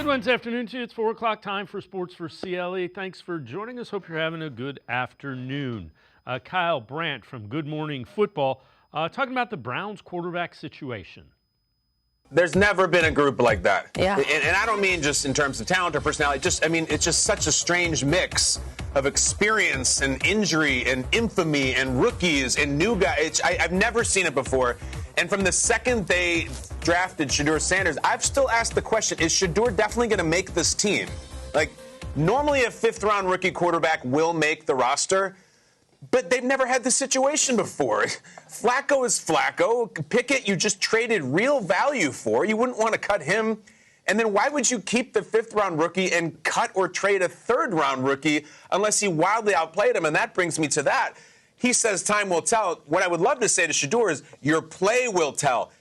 Good Wednesday afternoon to you. It's 4 o'clock time for Sports4CLE. Thanks for joining us. Hope you're having a good afternoon. Kyle Brandt from Good Morning Football talking about the Browns quarterback situation. There's never been a group like that. Yeah. And I don't mean just in terms of talent or personality. It's just such a strange mix of experience and injury and infamy and rookies and new guys. I've never seen it before. And from the second they drafted Shedeur Sanders, I've still asked the question, is Shedeur definitely going to make this team? Like, normally a fifth-round rookie quarterback will make the roster, but they've never had this situation before. Flacco is Flacco. Pickett, you just traded real value for. You wouldn't want to cut him. And then why would you keep the fifth-round rookie and cut or trade a third-round rookie unless he wildly outplayed him? And that brings me to that. He says time will tell. What I would love to say to Shedeur is your play will tell.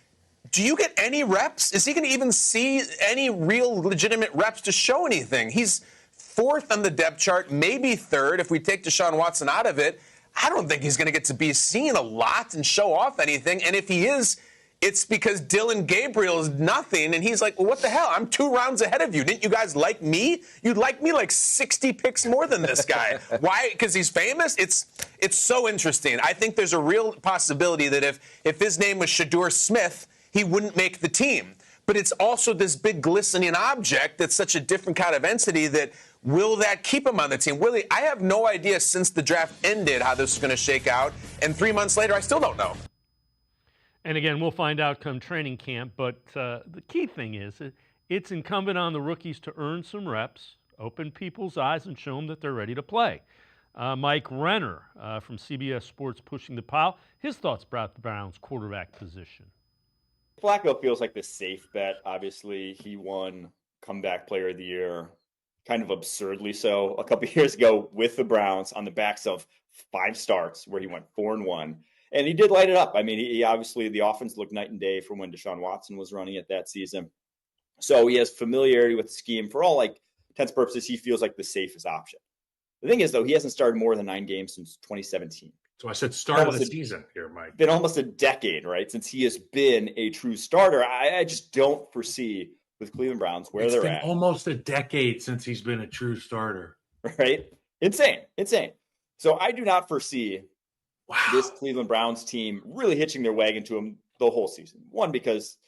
Do you get any reps? Is he going to even see any real legitimate reps to show anything? He's fourth on the depth chart, maybe third if we take Deshaun Watson out of it. I don't think he's going to get to be seen a lot and show off anything. And if he is, it's because Dylan Gabriel is nothing. And he's like, well, what the hell? I'm 2 rounds ahead of you. Didn't you guys like me? You'd like me like 60 picks more than this guy. Why? Because he's famous? It's so interesting. I think there's a real possibility that if his name was Shedeur Smith, he wouldn't make the team. But it's also this big glistening object that's such a different kind of entity that will that keep him on the team? Willie, I have no idea since the draft ended how this is going to shake out. And 3 months later, I still don't know. And again, we'll find out come training camp. But the key thing is it's incumbent on the rookies to earn some reps, open people's eyes, and show them that they're ready to play. Mike Renner from CBS Sports pushing the pile. His thoughts about the Browns quarterback position. Flacco feels like the safe bet. Obviously, he won Comeback Player of the Year, kind of absurdly so, a couple of years ago with the Browns on the backs of 5 starts where he went 4-1. And he did light it up. I mean, he obviously, the offense looked night and day from when Deshaun Watson was running it that season. So he has familiarity with the scheme. For all intents and purposes, he feels like the safest option. The thing is, though, he hasn't started more than 9 games since 2017. So I said start of the season here, Mike. Been almost a decade, right, since he has been a true starter. I just don't foresee with Cleveland Browns where they're at. Almost a decade since he's been a true starter. Right? Insane. So I do not foresee this Cleveland Browns team really hitching their wagon to him the whole season. One, because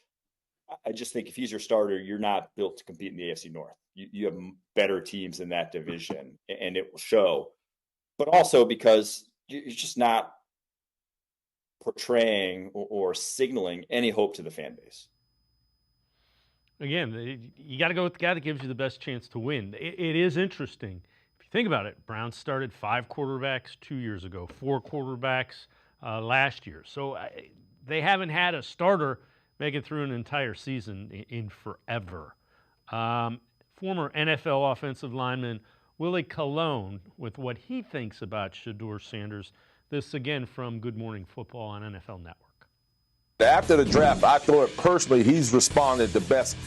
I just think if he's your starter, you're not built to compete in the AFC North. You have better teams in that division, and it will show. But also because you're just not portraying or signaling any hope to the fan base. Again, you got to go with the guy that gives you the best chance to win. It is interesting. If you think about it, Browns started 5 quarterbacks 2 years ago, 4 quarterbacks last year. So they haven't had a starter make it through an entire season in forever. Former NFL offensive lineman Willie Colon with what he thinks about Shedeur Sanders. This again from Good Morning Football on NFL Network. After the draft, I thought personally he's responded the best,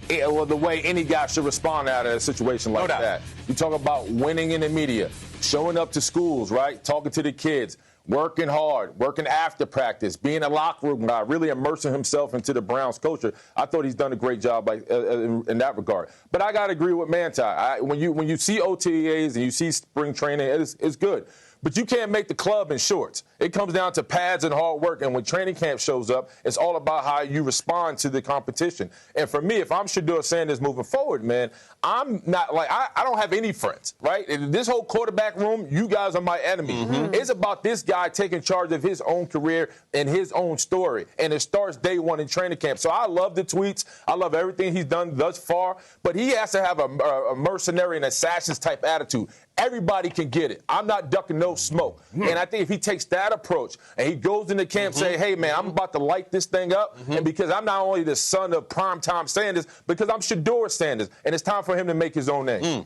well, the way any guy should respond out of a situation like that. You talk about winning in the media, showing up to schools, right? Talking to the kids, working hard, working after practice, being a locker room guy, really immersing himself into the Browns culture. I thought he's done a great job in that regard. But I got to agree with Manti. When you see OTAs and you see spring training, it's good. But you can't make the club in shorts. It comes down to pads and hard work. And when training camp shows up, it's all about how you respond to the competition. And for me, if I'm Shedeur Sanders moving forward, man, I'm not I don't have any friends, right? In this whole quarterback room, you guys are my enemy. Mm-hmm. It's about this guy taking charge of his own career and his own story. And it starts day one in training camp. So I love the tweets. I love everything he's done thus far. But he has to have a mercenary and assassin's type attitude. Everybody can get it. I'm not ducking no smoke. And I think if he takes that approach and he goes into camp saying, hey, man, I'm about to light this thing up. And because I'm not only the son of primetime Sanders, because I'm Shedeur Sanders. And it's time for him to make his own name.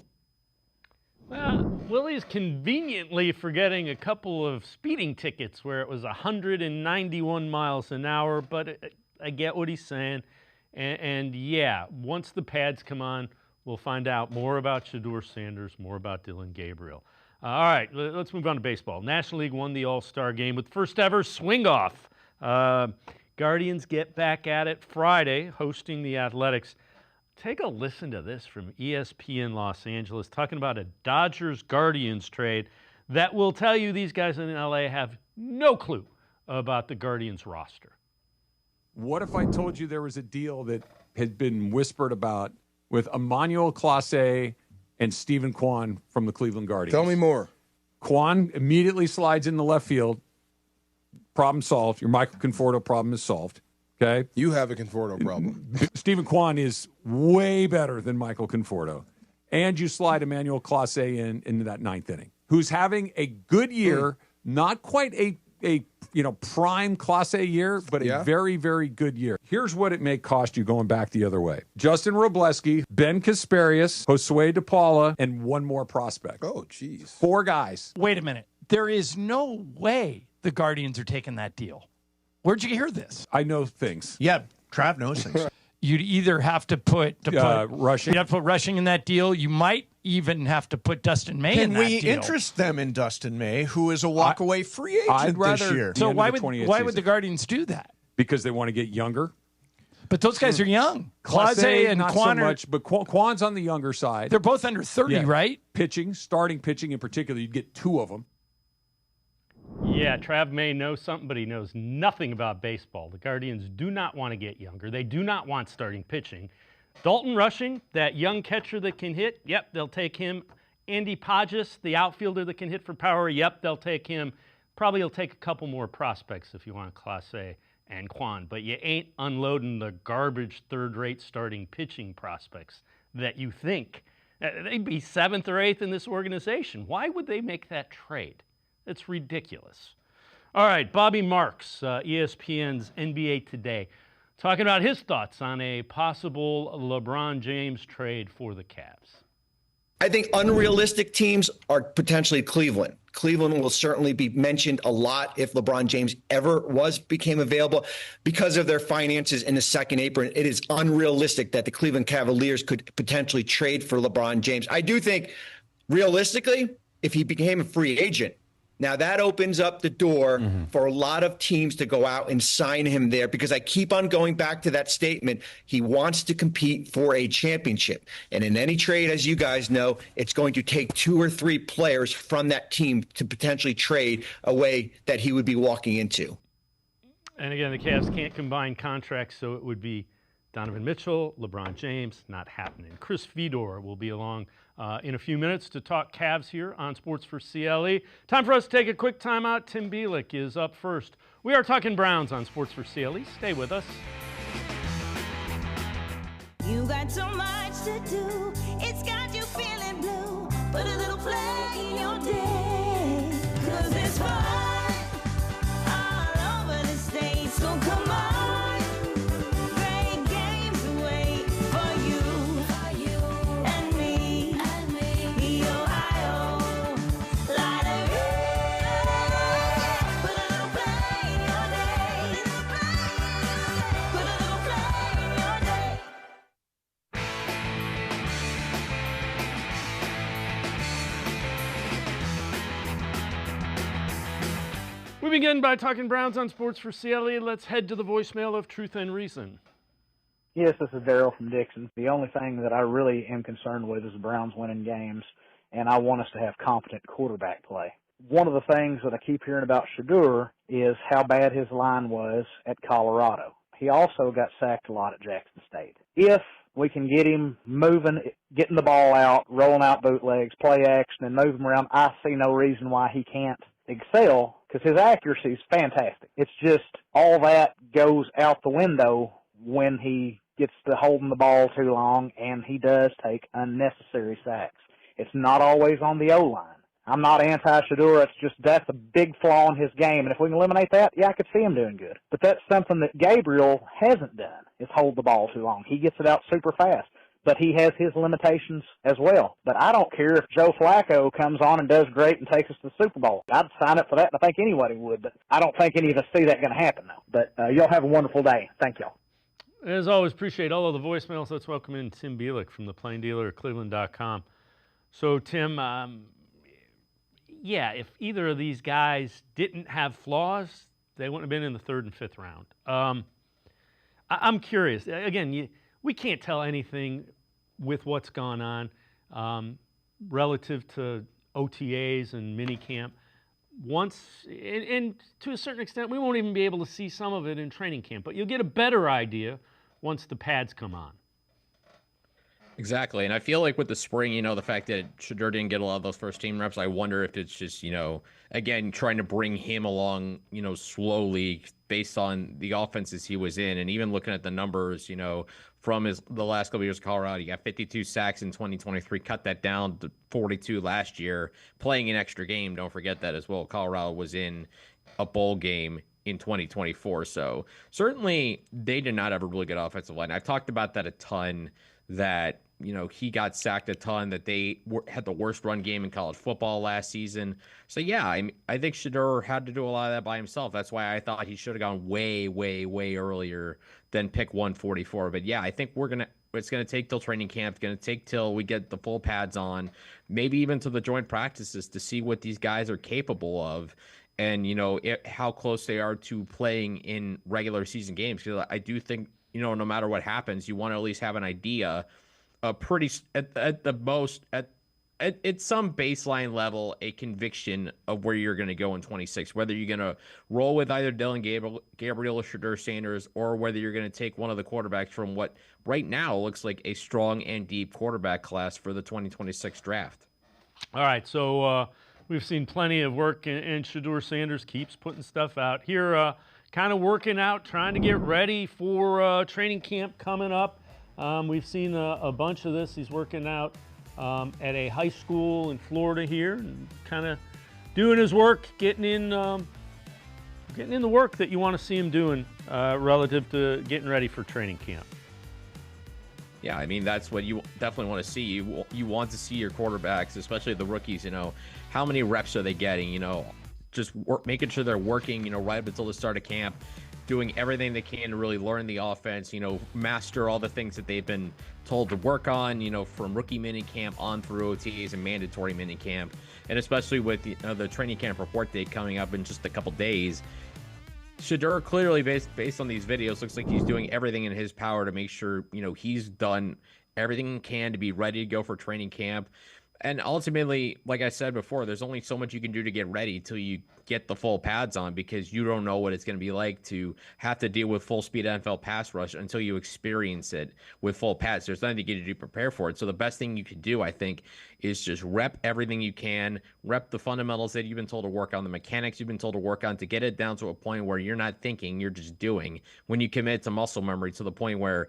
Well, Willie's conveniently forgetting a couple of speeding tickets where it was 191 miles an hour. But I get what he's saying. And yeah, once the pads come on, we'll find out more about Shedeur Sanders, more about Dylan Gabriel. All right, let's move on to baseball. National League won the All-Star game with first ever swing-off. Guardians get back at it Friday, hosting the Athletics. Take a listen to this from ESPN Los Angeles, talking about a Dodgers-Guardians trade that will tell you these guys in LA have no clue about the Guardians roster. What if I told you there was a deal that had been whispered about with Emmanuel Clase and Stephen Kwan from the Cleveland Guardians? Tell me more. Kwan immediately slides in the left field. Problem solved. Your Michael Conforto problem is solved. Okay? You have a Conforto problem. Stephen Kwan is way better than Michael Conforto. And you slide Emmanuel Clase into that ninth inning, who's having a good year, not quite a prime Clase year, but a very, very good year. Here's what it may cost you going back the other way. Justin Robleski, Ben Kasparius, Josue DePaula, and one more prospect. Oh, geez. 4 guys. Wait a minute. There is no way the Guardians are taking that deal. Where'd you hear this? I know things. Yeah, Trav knows things. You'd either have to put Rushing. You have to put Rushing in that deal. You might even have to put Dustin May in Can that we deal. interest them in Dustin May, who is a walkaway free agent this year? So why would the Guardians do that? Because they want to get younger. But those guys are young. Clase and not Kwan so much, but Kwan's on the younger side. they're both under 30, right? Starting pitching in particular, you'd get 2 of them. Yeah, Trav may know something, but he knows nothing about baseball. The Guardians do not want to get younger. They do not want starting pitching. Dalton Rushing, that young catcher that can hit, yep, they'll take him. Andy Pages, the outfielder that can hit for power, yep, they'll take him. Probably he'll take a couple more prospects if you want Clase and Kwan, but you ain't unloading the garbage third-rate starting pitching prospects that you think. They'd be 7th or 8th in this organization. Why would they make that trade? It's ridiculous. All right, Bobby Marks, ESPN's NBA Today, talking about his thoughts on a possible LeBron James trade for the Cavs. I think unrealistic teams are potentially Cleveland. Cleveland will certainly be mentioned a lot if LeBron James ever became available because of their finances in the second apron. It is unrealistic that the Cleveland Cavaliers could potentially trade for LeBron James. I do think realistically, if he became a free agent, now that opens up the door for a lot of teams to go out and sign him there, because I keep on going back to that statement. He wants to compete for a championship. And in any trade, as you guys know, it's going to take 2 or 3 players from that team to potentially trade away that he would be walking into. And again, the Cavs can't combine contracts, so it would be Donovan Mitchell, LeBron James, not happening. Chris Fedor will be along in a few minutes to talk Cavs here on Sports4CLE. Time for us to take a quick timeout. Tim Bielik is up first. We are talking Browns on Sports4CLE. Stay with us. You got so much to do. It's got you feeling blue. Put a little play in your day. 'Cause it's fun all over the state. So come on. We begin by talking Browns on Sports4CLE. Let's head to the voicemail of Truth and Reason. Yes, this is Daryl from Dixon. The only thing that I really am concerned with is the Browns winning games, and I want us to have competent quarterback play. One of the things that I keep hearing about Fedor is how bad his line was at Colorado. He also got sacked a lot at Jackson State. If we can get him moving, getting the ball out, rolling out bootlegs, play action, and move him around, I see no reason why he can't excel, because his accuracy is fantastic. It's just all that goes out the window when he gets to holding the ball too long, and he does take unnecessary sacks. It's not always on the O-line. I'm not anti-Fedor. It's just that's a big flaw in his game, and if we can eliminate that, yeah, I could see him doing good. But that's something that Gabriel hasn't done, is hold the ball too long. He gets it out super fast, but he has his limitations as well. But I don't care if Joe Flacco comes on and does great and takes us to the Super Bowl. I'd sign up for that, and I think anybody would, but I don't think any of us see that going to happen, though. But y'all have a wonderful day. Thank y'all. As always, appreciate all of the voicemails. Let's welcome in Tim Bielik from the Plain Dealer at cleveland.com. So, Tim, yeah, if either of these guys didn't have flaws, they wouldn't have been in the 3rd and 5th round. I'm curious. Again, we can't tell anything with what's gone on relative to OTAs and minicamp. And to a certain extent, we won't even be able to see some of it in training camp, but you'll get a better idea once the pads come on. Exactly. And I feel like with the spring, the fact that Shedeur didn't get a lot of those first team reps, I wonder if it's just, again, trying to bring him along, slowly based on the offenses he was in. And even looking at the numbers, from the last couple of years of Colorado, he got 52 sacks in 2023, cut that down to 42 last year, playing an extra game. Don't forget that as well. Colorado was in a bowl game in 2024. So certainly they did not have a really good offensive line. I've talked about that a ton, that he got sacked a ton, that they had the worst run game in college football last season. So yeah, I think Shedeur had to do a lot of that by himself. That's why I thought he should have gone way, way, way earlier than pick 144. But yeah, I think it's gonna take till training camp. It's gonna take till we get the full pads on, maybe even to the joint practices, to see what these guys are capable of, and how close they are to playing in regular season games. Because I do think, no matter what happens, you want to at least have an idea, at the most, at some baseline level, a conviction of where you're going to go in 26, whether you're going to roll with either Dillon Gabriel or Shedeur Sanders, or whether you're going to take one of the quarterbacks from what right now looks like a strong and deep quarterback class for the 2026 draft. All right, so we've seen plenty of work, and Shedeur Sanders keeps putting stuff out here, kind of working out, trying to get ready for training camp coming up. We've seen a bunch of this. He's working out at a high school in Florida here, and kind of doing his work, getting in the work that you want to see him doing relative to getting ready for training camp. Yeah, that's what you definitely want to see. You want to see your quarterbacks, especially the rookies, how many reps are they getting, just making sure they're working, right up until the start of camp, doing everything they can to really learn the offense, master all the things that they've been told to work on, from rookie minicamp on through OTAs and mandatory minicamp. And especially with the training camp report date coming up in just a couple days, Shedeur clearly, based on these videos, looks like he's doing everything in his power to make sure, he's done everything he can to be ready to go for training camp. And ultimately, like I said before, there's only so much you can do to get ready till you get the full pads on, because you don't know what it's going to be like to have to deal with full speed NFL pass rush until you experience it with full pads. There's nothing you can do to prepare for it. So the best thing you can do, I think, is just rep everything you can, rep the fundamentals that you've been told to work on, the mechanics you've been told to work on, to get it down to a point where you're not thinking, you're just doing. When you commit to muscle memory, to the point where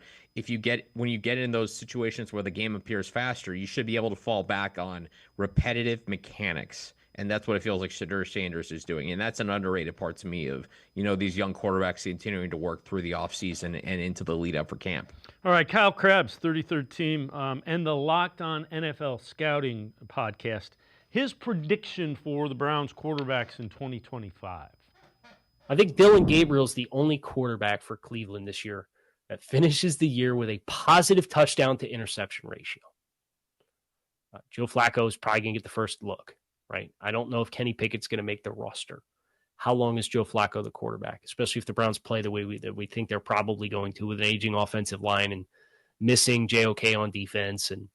when you get in those situations where the game appears faster, you should be able to fall back on repetitive mechanics. And that's what it feels like Shedeur Sanders is doing. And that's an underrated part to me of, these young quarterbacks continuing to work through the offseason and into the lead up for camp. All right, Kyle Krabs, 33rd team, and the Locked On NFL Scouting podcast, his prediction for the Browns quarterbacks in 2025. I think Dillon Gabriel's the only quarterback for Cleveland this year that finishes the year with a positive touchdown to interception ratio. Joe Flacco is probably going to get the first look, right? I don't know if Kenny Pickett's going to make the roster. How long is Joe Flacco the quarterback, especially if the Browns play the way that we think they're probably going to, with an aging offensive line and missing JOK on defense, and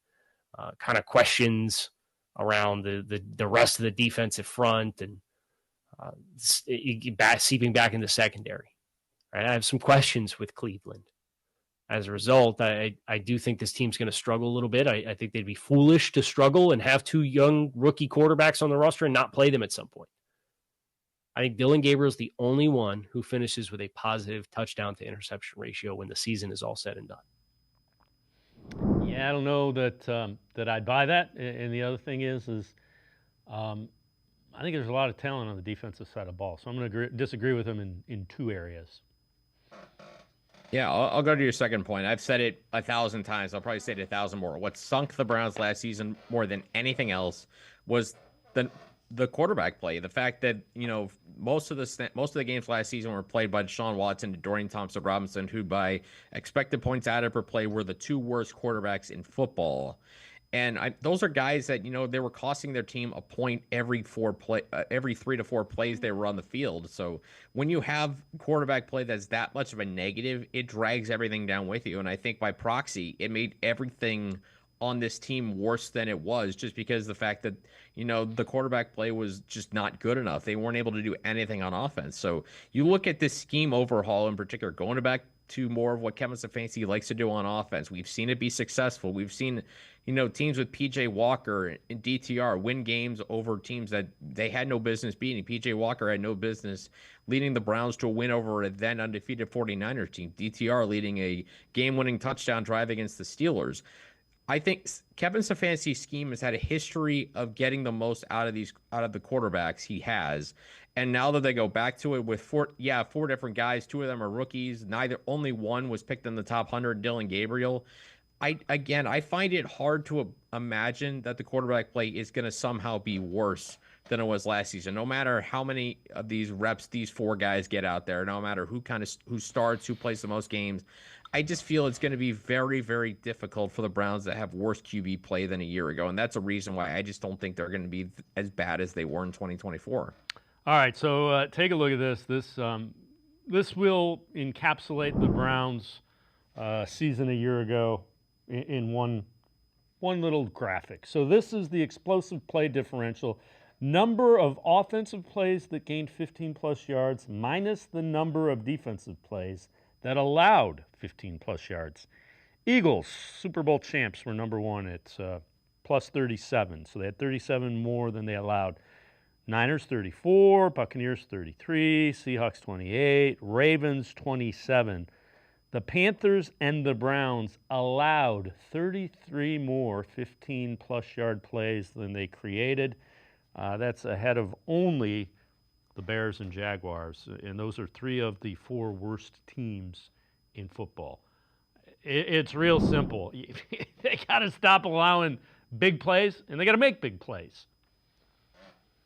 kind of questions around the rest of the defensive front, and seeping back in the secondary. Right? I have some questions with Cleveland. As a result, I do think this team's going to struggle a little bit. I think they'd be foolish to struggle and have two young rookie quarterbacks on the roster and not play them at some point. I think Dillon Gabriel's the only one who finishes with a positive touchdown to interception ratio when the season is all said and done. Yeah, I don't know that I'd buy that. And the other thing is I think there's a lot of talent on the defensive side of the ball. So I'm going to disagree with him in two areas. Yeah, I'll go to your second point. I've said it 1,000 times. I'll probably say it 1,000 more. What sunk the Browns last season more than anything else was the quarterback play. The fact that, most of the games last season were played by Deshaun Watson and Dorian Thompson-Robinson, who by expected points added per play were the two worst quarterbacks in football. And those are guys that, they were costing their team a point every 3 to 4 plays they were on the field. So when you have quarterback play that's that much of a negative, it drags everything down with you. And I think by proxy, it made everything on this team worse than it was, just because the fact that, the quarterback play was just not good enough. They weren't able to do anything on offense. So you look at this scheme overhaul in particular, going back to more of what Kevin Stefanski likes to do on offense. We've seen it be successful. We've seen, teams with PJ Walker and DTR win games over teams that they had no business beating. PJ Walker had no business leading the Browns to a win over a then undefeated 49ers team. DTR leading a game-winning touchdown drive against the Steelers. I think Kevin Stefanski's scheme has had a history of getting the most out of the quarterbacks he has. And now that they go back to it with four different guys, 2 of them are rookies. Only one was picked in the top 100, Dylan Gabriel. I find it hard to imagine that the quarterback play is going to somehow be worse than it was last season. No matter how many of these reps these 4 guys get out there, no matter who starts, who plays the most games, I just feel it's going to be very, very difficult for the Browns that have worse QB play than a year ago. And that's a reason why I just don't think they're going to be as bad as they were in 2024. All right, so take a look at this. This will encapsulate the Browns' season a year ago in one little graphic. So this is the explosive play differential. Number of offensive plays that gained 15-plus yards minus the number of defensive plays that allowed 15-plus yards. Eagles, Super Bowl champs, were number 1 at plus 37. So they had 37 more than they allowed. Niners 34, Buccaneers 33, Seahawks 28, Ravens 27. The Panthers and the Browns allowed 33 more 15-plus yard plays than they created. That's ahead of only the Bears and Jaguars, and those are 3 of the 4 worst teams in football. It's real simple. They got to stop allowing big plays, and they got to make big plays.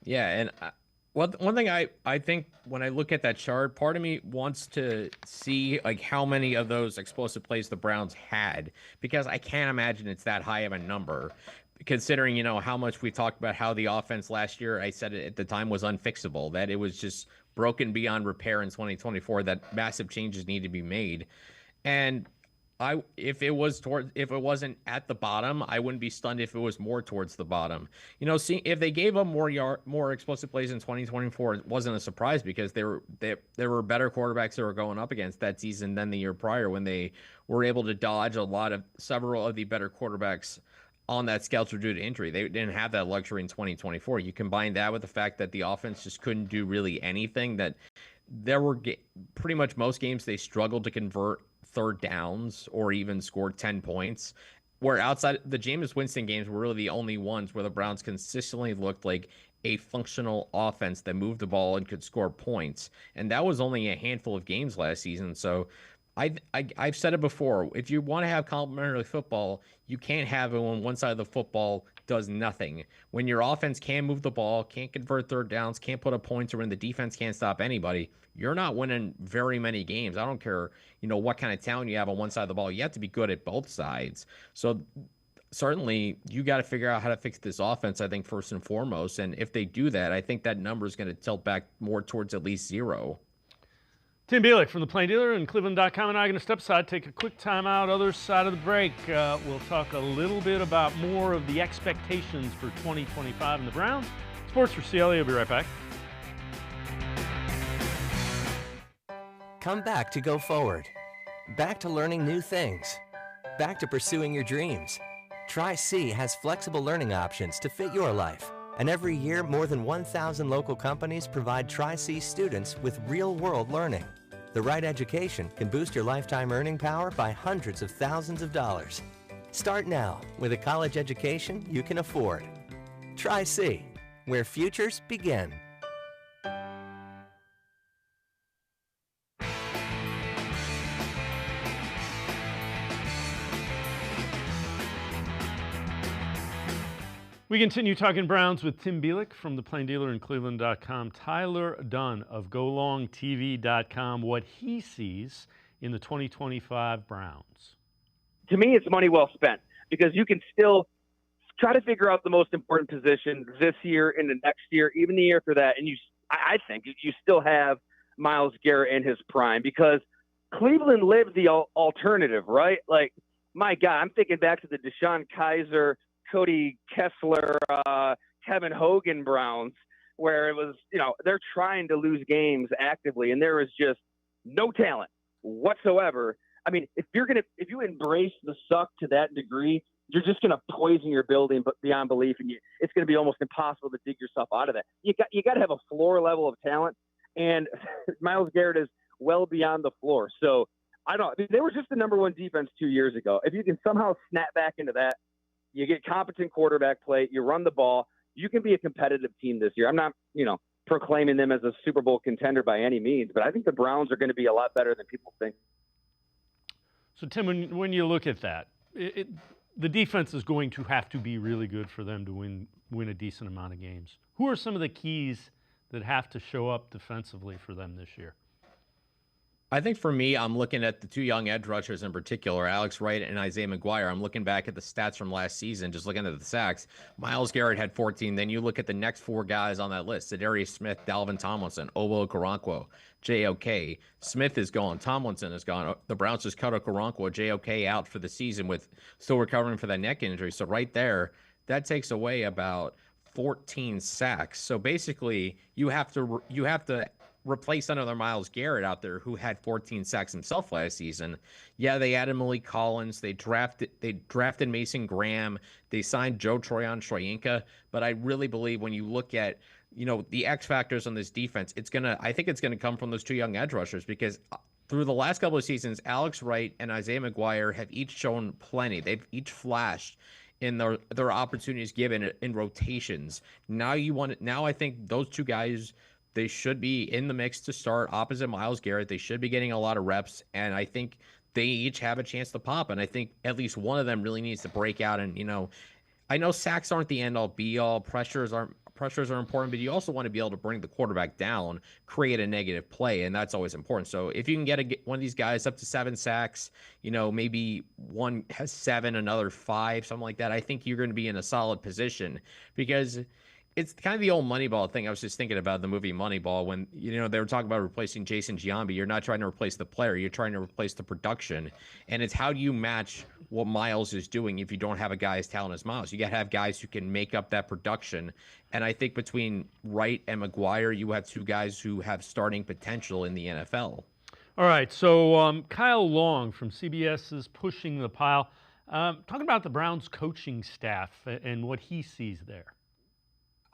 Yeah, and one thing I think when I look at that chart, part of me wants to see how many of those explosive plays the Browns had, because I can't imagine it's that high of a number, considering how much we talked about how the offense last year, I said it at the time, was unfixable, that it was just broken beyond repair in 2024, that massive changes need to be made. And if it wasn't at the bottom, I wouldn't be stunned if it was more towards the bottom. If they gave up more explosive plays in 2024, it wasn't a surprise, because there were better quarterbacks that were going up against that season than the year prior, when they were able to dodge several of the better quarterbacks on that schedule due to injury. They didn't have that luxury in 2024. You combine that with the fact that the offense just couldn't do really anything, that there were pretty much most games they struggled to convert third downs or even scored 10 points, where outside the Jameis Winston games were really the only ones where the Browns consistently looked like a functional offense that moved the ball and could score points. And that was only a handful of games last season. So I've said it before, if you want to have complementary football, you can't have it when one side of the football does nothing. When your offense can't move the ball, can't convert third downs, can't put up points, or when the defense can't stop anybody, you're not winning very many games. I don't care, what kind of talent you have on one side of the ball. You have to be good at both sides. So certainly you got to figure out how to fix this offense, I think, first and foremost. And if they do that, I think that number is going to tilt back more towards at least 0. Tim Bielik from the Plain Dealer and cleveland.com and I are going to step aside, take a quick timeout. Other side of the break, we'll talk a little bit about more of the expectations for 2025 in the Browns. Sports4CLE, will be right back. Come back to go forward. Back to learning new things. Back to pursuing your dreams. Tri-C has flexible learning options to fit your life. And every year, more than 1,000 local companies provide Tri-C students with real-world learning. The right education can boost your lifetime earning power by hundreds of thousands of dollars. Start now with a college education you can afford. Tri-C, where futures begin. We continue talking Browns with Tim Bielik from the Plain Dealer and cleveland.com. Tyler Dunn of GoLongTV.com, what he sees in the 2025 Browns. To me, it's money well spent, because you can still try to figure out the most important position this year and the next year, even the year after that. And I think you still have Myles Garrett in his prime, because Cleveland lived the alternative, right? Like, my God, I'm thinking back to the Deshaun Kaiser, Cody Kessler, Kevin Hogan Browns, where it was, they're trying to lose games actively, and there was just no talent whatsoever. I mean, if you embrace the suck to that degree, you're just going to poison your building, but beyond belief, and it's going to be almost impossible to dig yourself out of that. You got to have a floor level of talent, and Myles Garrett is well beyond the floor. So they were just the number one defense 2 years ago. If you can somehow snap back into that, you get competent quarterback play, you run the ball, you can be a competitive team this year. I'm not, proclaiming them as a Super Bowl contender by any means, but I think the Browns are going to be a lot better than people think. So, Tim, when you look at that, the defense is going to have to be really good for them to win a decent amount of games. Who are some of the keys that have to show up defensively for them this year? I think for me, I'm looking at the two young edge rushers in particular, Alex Wright and Isaiah McGuire. I'm looking back at the stats from last season, just looking at the sacks. Myles Garrett had 14. Then you look at the next four guys on that list: Zadarius Smith, Dalvin Tomlinson, Obo Okoronkwo, JOK. Smith is gone. Tomlinson is gone. The Browns just cut Okoronkwo, JOK out for the season with still recovering for that neck injury. So right there, that takes away about 14 sacks. So basically, you have to replace another Myles Garrett out there who had 14 sacks himself last season. Yeah, they added Malik Collins. They drafted Mason Graham. They signed Joe Troyan-Shoyinka. But I really believe when you look at, the X factors on this defense, I think it's gonna come from those two young edge rushers, because through the last couple of seasons, Alex Wright and Isaiah McGuire have each shown plenty. They've each flashed in their opportunities given in rotations. Now I think those two guys, they should be in the mix to start opposite Myles Garrett. They should be getting a lot of reps, and I think they each have a chance to pop. And I think at least one of them really needs to break out. And I know sacks aren't the end all be all. Pressures are important, but you also want to be able to bring the quarterback down, create a negative play, and that's always important. So if you can get one of these guys up to 7 sacks, maybe one has 7, another 5, something like that, I think you're going to be in a solid position, because it's kind of the old Moneyball thing. I was just thinking about the movie Moneyball when, they were talking about replacing Jason Giambi. You're not trying to replace the player. You're trying to replace the production. And it's how do you match what Myles is doing if you don't have a guy as talented as Myles? You got to have guys who can make up that production. And I think between Wright and McGuire, you have two guys who have starting potential in the NFL. All right, so Kyle Long from CBS is pushing the pile. Talking about the Browns coaching staff and what he sees there.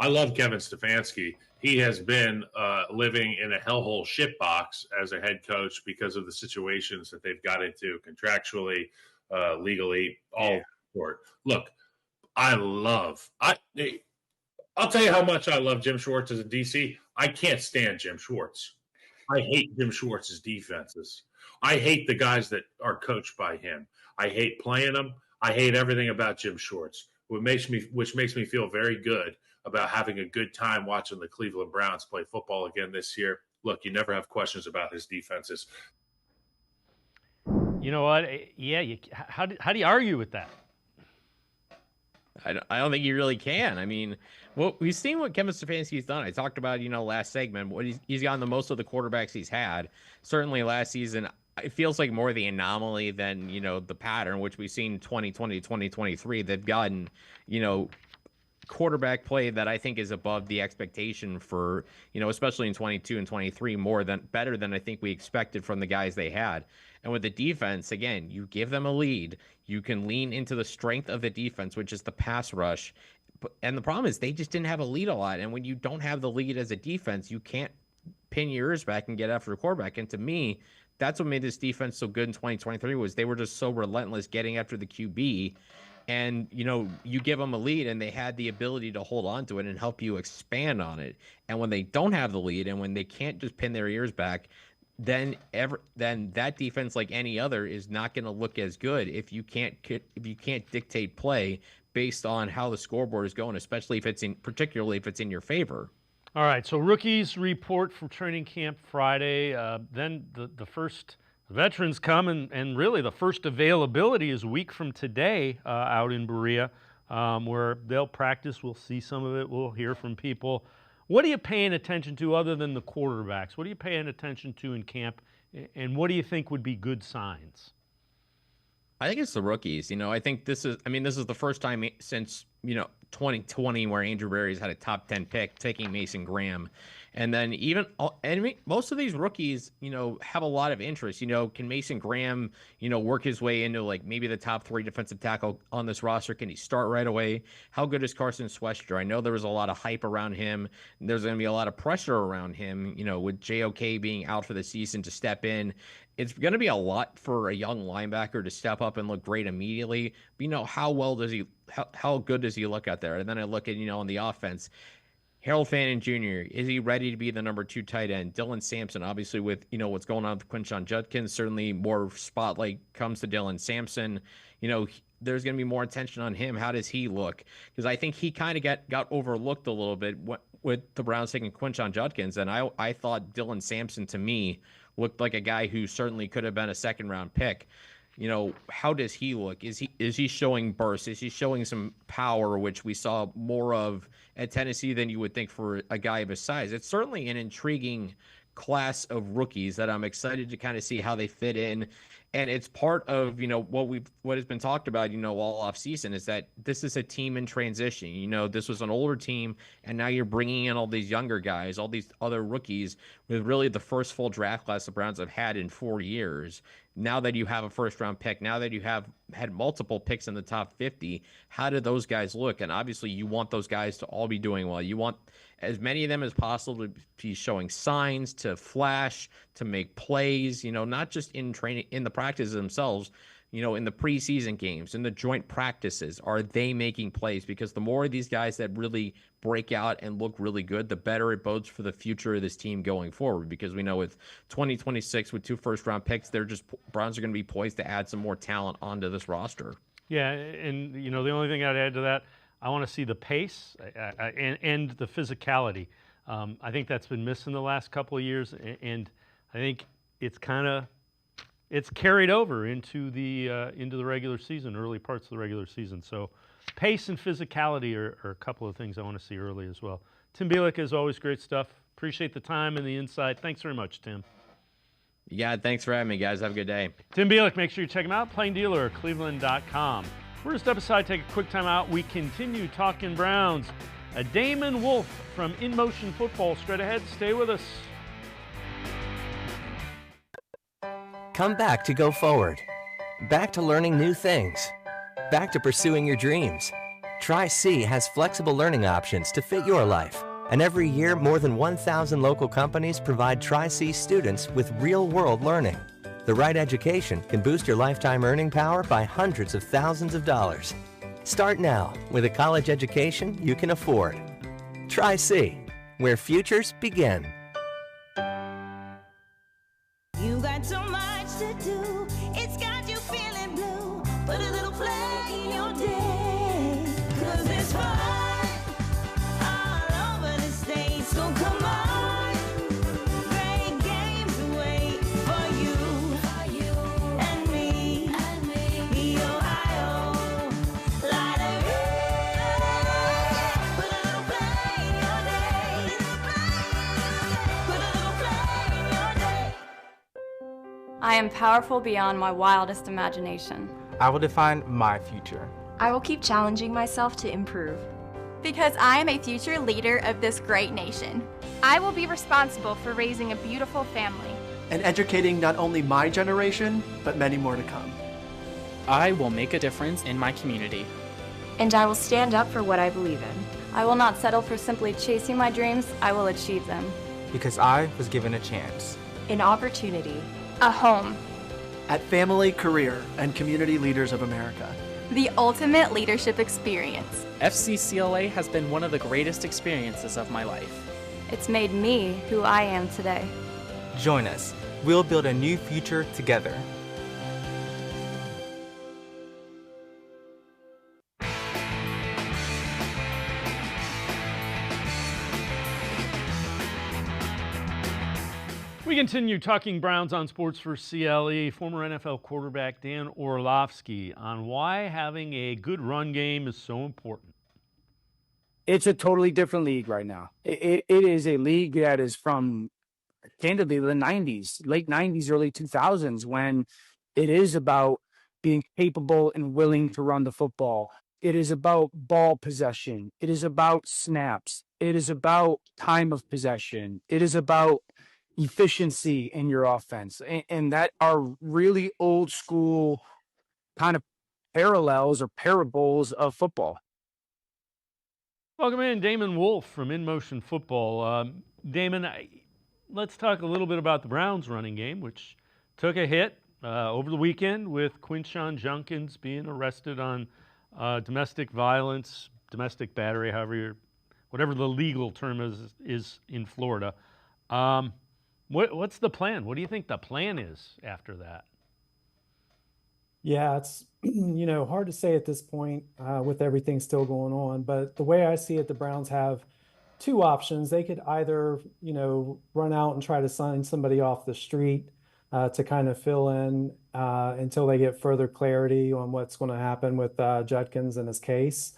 I love Kevin Stefanski. He has been living in a hellhole shitbox as a head coach because of the situations that they've got into contractually, legally, all sort. Look, I'll tell you how much I love Jim Schwartz as a DC. I can't stand Jim Schwartz. I hate Jim Schwartz's defenses. I hate the guys that are coached by him. I hate playing them. I hate everything about Jim Schwartz, which makes me feel very good about having a good time watching the Cleveland Browns play football again this year. Look, you never have questions about his defenses. You know what? Yeah, how do you argue with that? I don't think you really can. I mean, well, we've seen what Kevin Stefanski's done. I talked about, last segment, what he's gotten the most of the quarterbacks he's had. Certainly last season, it feels like more the anomaly than, the pattern, which we've seen 2020, 2023. They've gotten, quarterback play that I think is above the expectation for, especially in 22 and 23, better than I think we expected from the guys they had. And with the defense, again, you give them a lead, you can lean into the strength of the defense, which is the pass rush. And the problem is they just didn't have a lead a lot. And when you don't have the lead as a defense, you can't pin your ears back and get after the quarterback. And to me, that's what made this defense so good in 2023 was they were just so relentless getting after the QB. And, you give them a lead and they had the ability to hold on to it and help you expand on it. And when they don't have the lead and when they can't just pin their ears back, then that defense, like any other, is not going to look as good if you can't dictate play based on how the scoreboard is going, particularly if it's in your favor. All right, so rookies report from training camp Friday. Then the first veterans come, and really the first availability is a week from today out in Berea. where they'll practice. We'll see some of it. We'll hear from people. What are you paying attention to other than the quarterbacks? What are you paying attention to in camp, and what do you think would be good signs? I think it's the rookies. I think this is the first time since, 2020 where Andrew Berry's had a top 10 pick, taking Mason Graham. And then most of these rookies, have a lot of interest. Can Mason Graham, work his way into like maybe the top 3 defensive tackle on this roster? Can he start right away? How good is Carson Schwechter? I know there was a lot of hype around him. There's going to be a lot of pressure around him, with JOK being out for the season to step in. It's going to be a lot for a young linebacker to step up and look great immediately. But, how good does he look out there? And then I look at, on the offense, Harold Fannin Jr., is he ready to be the number 2 tight end? Dylan Sampson, obviously with, what's going on with Quinshon Judkins, certainly more spotlight comes to Dylan Sampson. There's going to be more attention on him. How does he look? Because I think he kind of got overlooked a little bit with the Browns taking Quinshon Judkins. And I thought Dylan Sampson, to me, looked like a guy who certainly could have been a second-round pick. How does he look? Is he showing bursts? Is he showing some power, which we saw more of at Tennessee than you would think for a guy of his size? It's certainly an intriguing class of rookies that I'm excited to kind of see how they fit in. And it's part of, what has been talked about, all off season, is that this is a team in transition. This was an older team, and now you're bringing in all these younger guys, all these other rookies, with really the first full draft class the Browns have had in 4 years. Now that you have a first-round pick, now that you have had multiple picks in the top 50, how do those guys look? And obviously you want those guys to all be doing well. You want as many of them as possible to be showing signs, to flash, to make plays, not just in training, in the practices themselves, in the preseason games, in the joint practices. Are they making plays? Because the more of these guys that really break out and look really good, the better it bodes for the future of this team going forward. Because we know with 2026, with 2 first-round picks, Browns are going to be poised to add some more talent onto this roster. Yeah, and the only thing I'd add to that, I want to see the pace and the physicality. I think that's been missing the last couple of years, and I think it's carried over into the regular season, early parts of the regular season. So pace and physicality are a couple of things I want to see early as well. Tim Bielik, as always, great stuff. Appreciate the time and the insight. Thanks very much, Tim. Yeah, thanks for having me, guys. Have a good day. Tim Bielik, make sure you check him out, Plain Dealer, cleveland.com. We're going to step aside, take a quick time out. We continue talking Browns. Damon, Wolfe from In Motion Football straight ahead. Stay with us. Come back to go forward. Back to learning new things. Back to pursuing your dreams. Tri-C has flexible learning options to fit your life. And every year, more than 1,000 local companies provide Tri-C students with real-world learning. The right education can boost your lifetime earning power by hundreds of thousands of dollars. Start now with a college education you can afford. Tri-C, where futures begin. You got so much to do, it's got you feeling blue. Put a little play in your day, 'cause it's fun all over the state. So come on, great games wait for you and me. The Ohio Lottery. Put a little play in your day. Put a little play in your day. I am powerful beyond my wildest imagination. I will define my future. I will keep challenging myself to improve. Because I am a future leader of this great nation. I will be responsible for raising a beautiful family. And educating not only my generation, but many more to come. I will make a difference in my community. And I will stand up for what I believe in. I will not settle for simply chasing my dreams. I will achieve them. Because I was given a chance. An opportunity. A home. At Family, Career, and Community Leaders of America. The ultimate leadership experience. FCCLA has been one of the greatest experiences of my life. It's made me who I am today. Join us. We'll build a new future together. We continue talking Browns on Sports4CLE. Former NFL quarterback Dan Orlovsky on why having a good run game is so important. It's a totally different league right now. It is a league that is from, candidly, the 90s, late 90s, early 2000s, when it is about being capable and willing to run the football. It is about ball possession. It is about snaps. It is about time of possession. It is about efficiency in your offense. And that are really old school kind of parallels or parables of football. Welcome in, Damon Wolfe from In Motion Football. Damon, let's talk a little bit about the Browns running game, which took a hit over the weekend with Quinshon Judkins being arrested on domestic violence, domestic battery, whatever the legal term is in Florida. What's the plan? What do you think the plan is after that? Yeah, it's hard to say at this point with everything still going on. But the way I see it, the Browns have two options. They could either run out and try to sign somebody off the street to kind of fill in until they get further clarity on what's going to happen with Judkins and his case,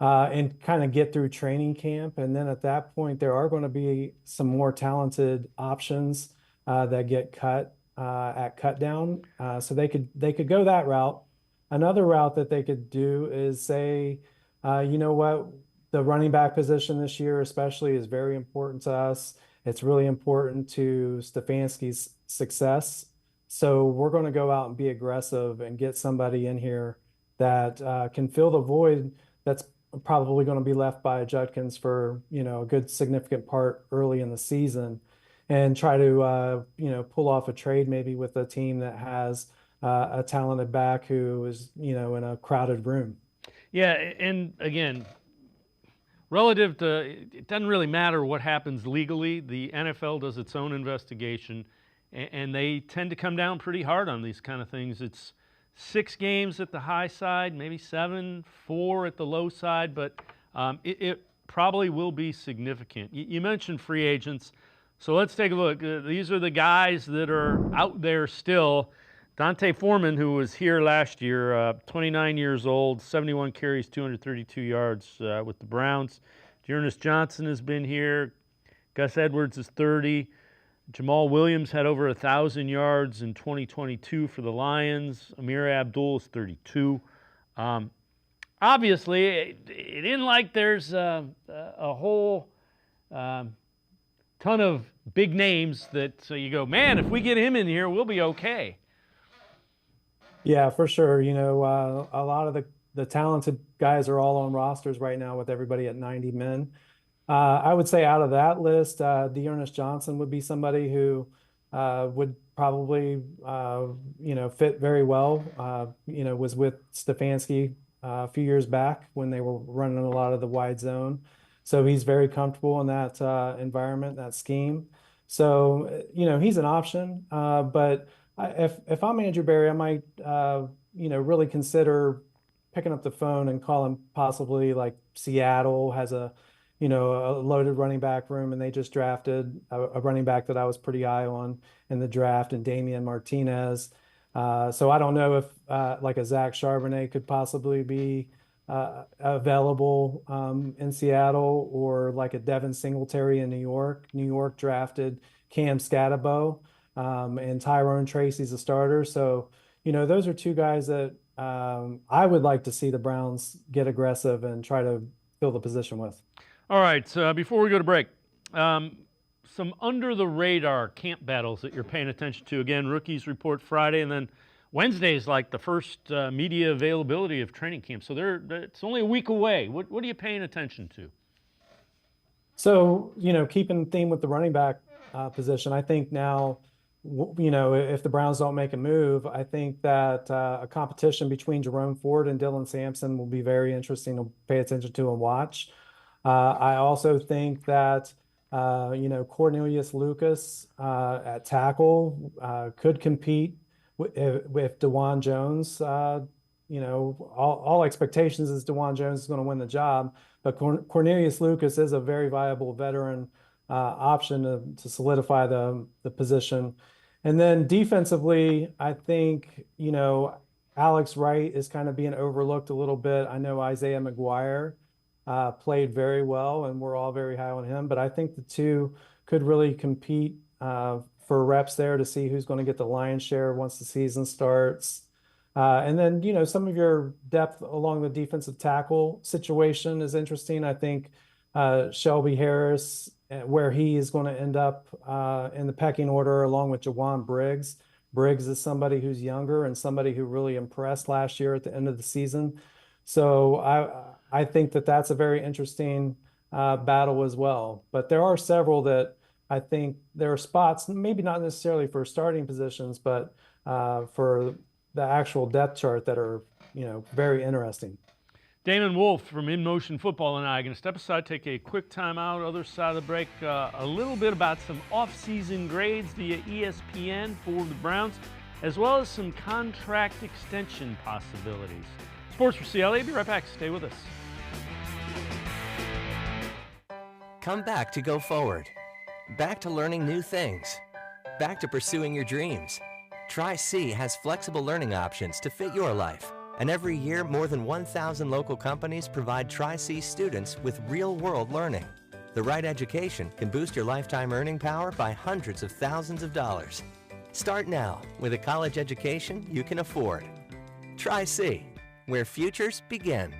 and kind of get through training camp. And then at that point, there are going to be some more talented options that get cut at cut down. So they could go that route. Another route that they could do is say, you know what, the running back position this year especially is very important to us. It's really important to Stefanski's success. So we're going to go out and be aggressive and get somebody in here that can fill the void that's probably going to be left by Judkins for, a good significant part early in the season, and try to, pull off a trade maybe with a team that has a talented back who is, in a crowded room. Yeah, and again, relative to, it doesn't really matter what happens legally. The NFL does its own investigation, and they tend to come down pretty hard on these kind of things. It's 6 games at the high side, maybe 7, 4 at the low side, but it probably will be significant. You mentioned free agents, so let's take a look. These are the guys that are out there still. Dante Foreman, who was here last year, 29 years old, 71 carries, 232 yards with the Browns. Dearness Johnson has been here. Gus Edwards is 30. Jamal Williams had over 1,000 yards in 2022 for the Lions. Amir Abdul is 32. Obviously, it isn't like there's a whole ton of big names that so you go, man, if we get him in here, we'll be okay. Yeah, for sure. A lot of the talented guys are all on rosters right now with everybody at 90 men. I would say out of that list, Dearness Johnson would be somebody who would probably, fit very well. Was with Stefanski a few years back when they were running a lot of the wide zone. So he's very comfortable in that environment, that scheme. So, he's an option. But if I'm Andrew Berry, I might, really consider picking up the phone and calling possibly like Seattle has a loaded running back room, and they just drafted a running back that I was pretty high on in the draft, and Damian Martinez. So I don't know if like a Zach Charbonnet could possibly be available in Seattle, or like a Devin Singletary in New York. New York drafted Cam Scatterbo, and Tyrone Tracy's a starter. So, those are two guys that I would like to see the Browns get aggressive and try to fill the position with. All right, so before we go to break, some under-the-radar camp battles that you're paying attention to. Again, rookies report Friday, and then Wednesday is like the first media availability of training camp. So it's only a week away. What are you paying attention to? So, keeping theme with the running back position, I think now, if the Browns don't make a move, I think that a competition between Jerome Ford and Dylan Sampson will be very interesting to pay attention to and watch. I also think that, Cornelius Lucas at tackle could compete with DeJuan Jones. All expectations is DeJuan Jones is going to win the job, but Cornelius Lucas is a very viable veteran option to solidify the position. And then defensively, I think, Alex Wright is kind of being overlooked a little bit. I know Isaiah McGuire played very well, and we're all very high on him, but I think the two could really compete for reps there to see who's going to get the lion's share once the season starts. And then, some of your depth along the defensive tackle situation is interesting. I think Shelby Harris, where he is going to end up in the pecking order along with Jawan Briggs. Briggs is somebody who's younger and somebody who really impressed last year at the end of the season. So I think that that's a very interesting battle as well. But there are several that I think there are spots, maybe not necessarily for starting positions, but for the actual depth chart that are, very interesting. Damon Wolfe from In Motion Football and I are going to step aside, take a quick timeout. Other side of the break, a little bit about some off-season grades via ESPN for the Browns, as well as some contract extension possibilities. Sports4CLE, be right back. Stay with us. Come back to go forward. Back to learning new things. Back to pursuing your dreams. Tri-C has flexible learning options to fit your life. And every year, more than 1,000 local companies provide Tri-C students with real-world learning. The right education can boost your lifetime earning power by hundreds of thousands of dollars. Start now with a college education you can afford. Tri-C, where futures begin.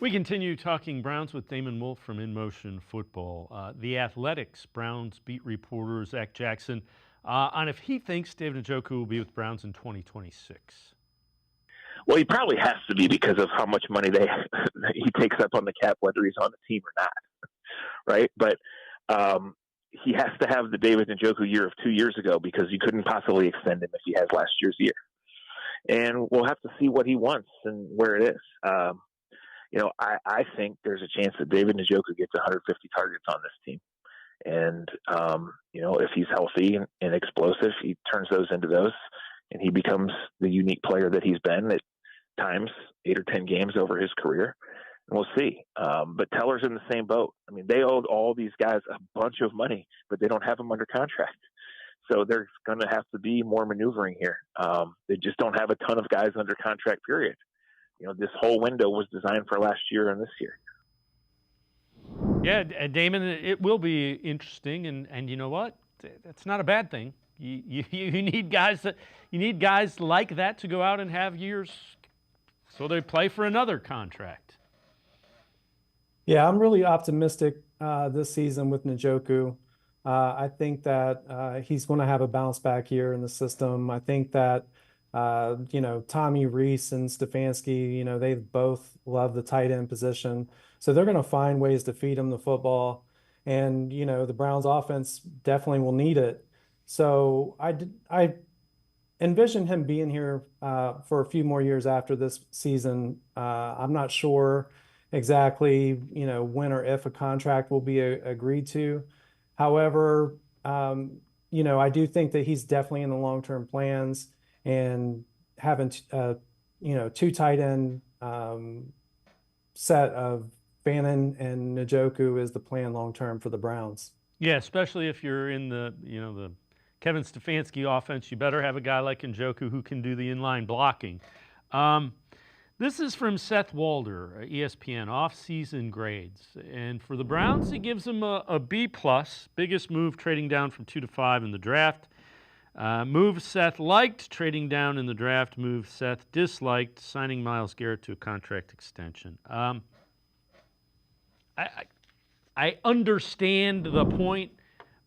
We continue talking Browns with Damon Wolfe from In Motion Football. The Athletics Browns beat reporter Zach Jackson on if he thinks David Njoku will be with Browns in 2026. Well, he probably has to be because of how much money he takes up on the cap, whether he's on the team or not, right? But he has to have the David Njoku year of 2 years ago because you couldn't possibly extend him if he has last year's year. And we'll have to see what he wants and where it is. I think there's a chance that David Njoku gets 150 targets on this team. And, if he's healthy and explosive, he turns those into those, and he becomes the unique player that he's been at times, 8 or 10 games over his career. And we'll see. But Teller's in the same boat. I mean, they owed all these guys a bunch of money, but they don't have them under contract. So there's going to have to be more maneuvering here. They just don't have a ton of guys under contract, period. This whole window was designed for last year and this year. Yeah, Damon, it will be interesting, and you know what? That's not a bad thing. You need guys like that to go out and have years, so they play for another contract. Yeah, I'm really optimistic this season with Njoku. I think that he's going to have a bounce back year in the system. I think that Tommy Reese and Stefanski, they both love the tight end position. So they're going to find ways to feed him the football. And, the Browns offense definitely will need it. So I envision him being here for a few more years after this season. I'm not sure exactly, when or if a contract will be agreed to. However, I do think that he's definitely in the long-term plans. And having, two tight end set of Fannin and Njoku is the plan long-term for the Browns. Yeah, especially if you're in the Kevin Stefanski offense, you better have a guy like Njoku who can do the inline blocking. This is from Seth Walder, ESPN, off-season grades. And for the Browns, he gives them a B+, biggest move trading down from 2 to 5 in the draft. Move Seth liked, trading down in the draft. Move Seth disliked, signing Myles Garrett to a contract extension. I understand the point,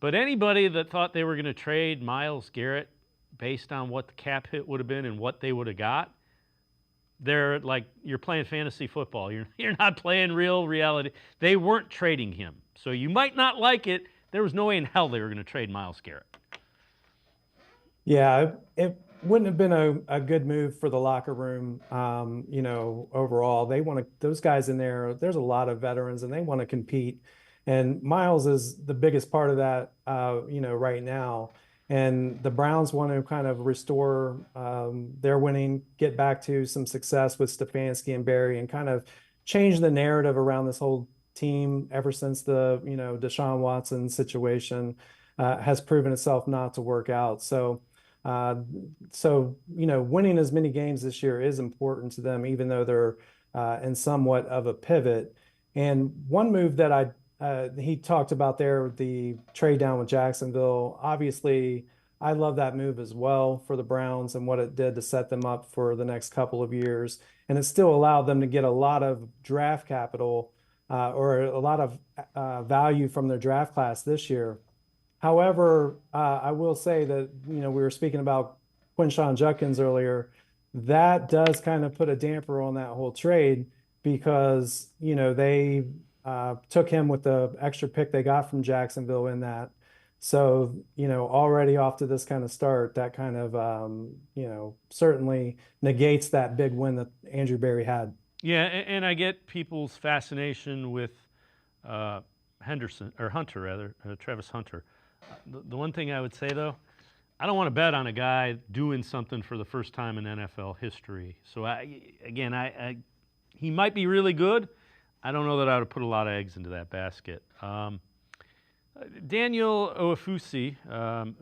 but anybody that thought they were going to trade Myles Garrett based on what the cap hit would have been and what they would have got, they're like, you're playing fantasy football. You're not playing real reality. They weren't trading him. So you might not like it. There was no way in hell they were going to trade Myles Garrett. Yeah, it wouldn't have been a good move for the locker room, overall. They want to, those guys in there, there's a lot of veterans and they want to compete. And Myles is the biggest part of that, right now. And the Browns want to kind of restore their winning, get back to some success with Stefanski and Barry, and kind of change the narrative around this whole team ever since the Deshaun Watson situation has proven itself not to work out. So winning as many games this year is important to them, even though they're in somewhat of a pivot. And one move that he talked about there, the trade down with Jacksonville. Obviously, I love that move as well for the Browns and what it did to set them up for the next couple of years. And it still allowed them to get a lot of draft capital or a lot of value from their draft class this year. However, I will say that, we were speaking about Quinshon Judkins earlier. That does kind of put a damper on that whole trade because, they took him with the extra pick they got from Jacksonville in that. So, already off to this kind of start, that kind of, certainly negates that big win that Andrew Berry had. Yeah, and I get people's fascination with Travis Hunter. The one thing I would say, though, I don't want to bet on a guy doing something for the first time in NFL history. So, he might be really good. I don't know that I would put a lot of eggs into that basket. Daniel Oafusi,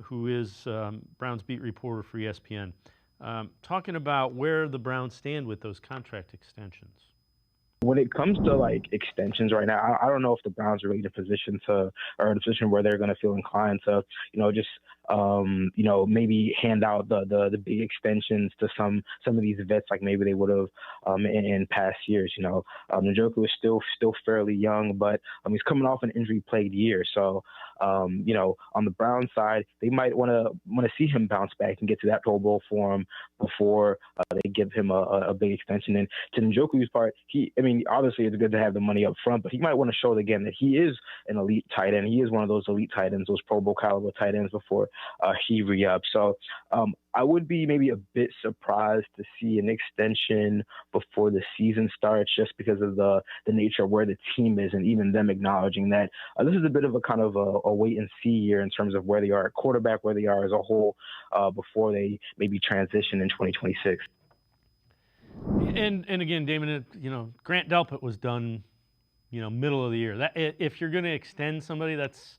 who is Browns beat reporter for ESPN, talking about where the Browns stand with those contract extensions. When it comes to extensions right now, I don't know if the Browns are really in a position where they're going to feel inclined to, maybe hand out the big extensions to some of these vets, like maybe they would have in past years. Njoku is still fairly young, but he's coming off an injury-plagued year. So, on the Browns side, they might want to see him bounce back and get to that Pro Bowl form before they give him a big extension. And to Njoku's part, obviously it's good to have the money up front, but he might want to show again that he is an elite tight end. He is one of those elite tight ends, those Pro Bowl caliber tight ends before he re-ups. So I would be maybe a bit surprised to see an extension before the season starts, just because of the nature of where the team is, and even them acknowledging that this is a bit of a kind of a wait and see year in terms of where they are at quarterback, where they are as a whole, before they maybe transition in 2026. And again, Damon, Grant Delpit was done, middle of the year. That if you're going to extend somebody, that's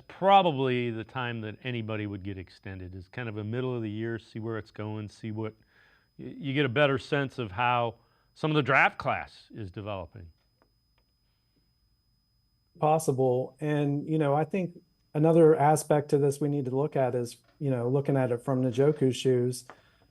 probably the time that anybody would get extended, is kind of a middle of the year, see where it's going, see what you get a better sense of how some of the draft class is developing. Possible. And, I think another aspect to this we need to look at is, looking at it from Njoku's shoes.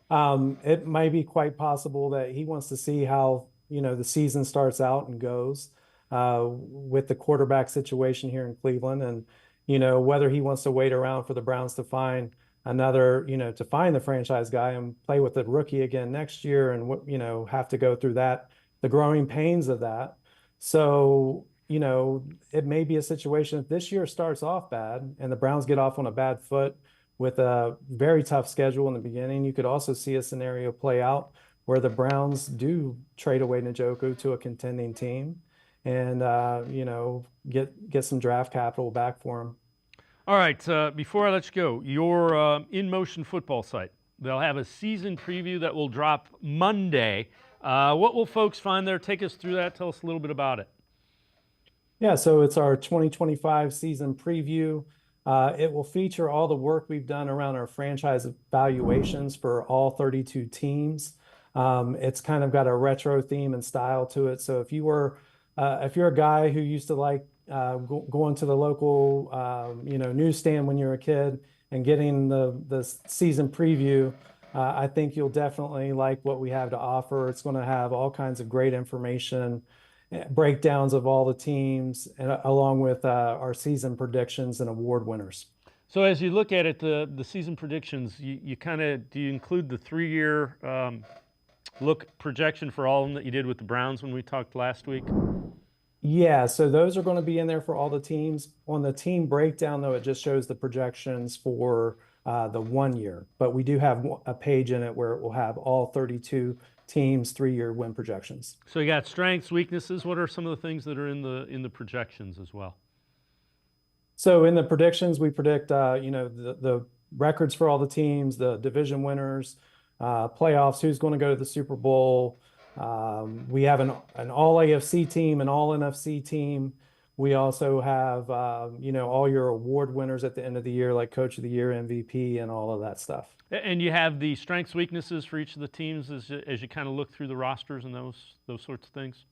It might be quite possible that he wants to see how, the season starts out and goes with the quarterback situation here in Cleveland, and, whether he wants to wait around for the Browns to find another, to find the franchise guy and play with the rookie again next year, and, have to go through the growing pains of that. So, it may be a situation if this year starts off bad and the Browns get off on a bad foot with a very tough schedule in the beginning, you could also see a scenario play out where the Browns do trade away Njoku to a contending team and, get some draft capital back for him. All right, before I let you go, your In Motion football site, they'll have a season preview that will drop Monday. What will folks find there? Take us through that. Tell us a little bit about it. Yeah, so it's our 2025 season preview. It will feature all the work we've done around our franchise evaluations for all 32 teams. It's kind of got a retro theme and style to it. So if you're a guy who used to like going to the local newsstand when you were a kid and getting the season preview, I think you'll definitely like what we have to offer. It's going to have all kinds of great information, breakdowns of all the teams, and along with our season predictions and award winners. So as you look at it, the season predictions, do you include the 3-year look projection for all of them that you did with the Browns when we talked last week? Yeah, so those are going to be in there for all the teams. On the team breakdown, though, it just shows the projections for the 1 year. But we do have a page in it where it will have all 32 teams' 3-year win projections. So you got strengths, weaknesses. What are some of the things that are in the projections as well? So in the predictions, we predict the records for all the teams, the division winners, playoffs, who's going to go to the Super Bowl. We have an all AFC team, an all NFC team. We also have, all your award winners at the end of the year, like Coach of the Year, MVP, and all of that stuff. And you have the strengths, weaknesses for each of the teams as you kind of look through the rosters and those sorts of things.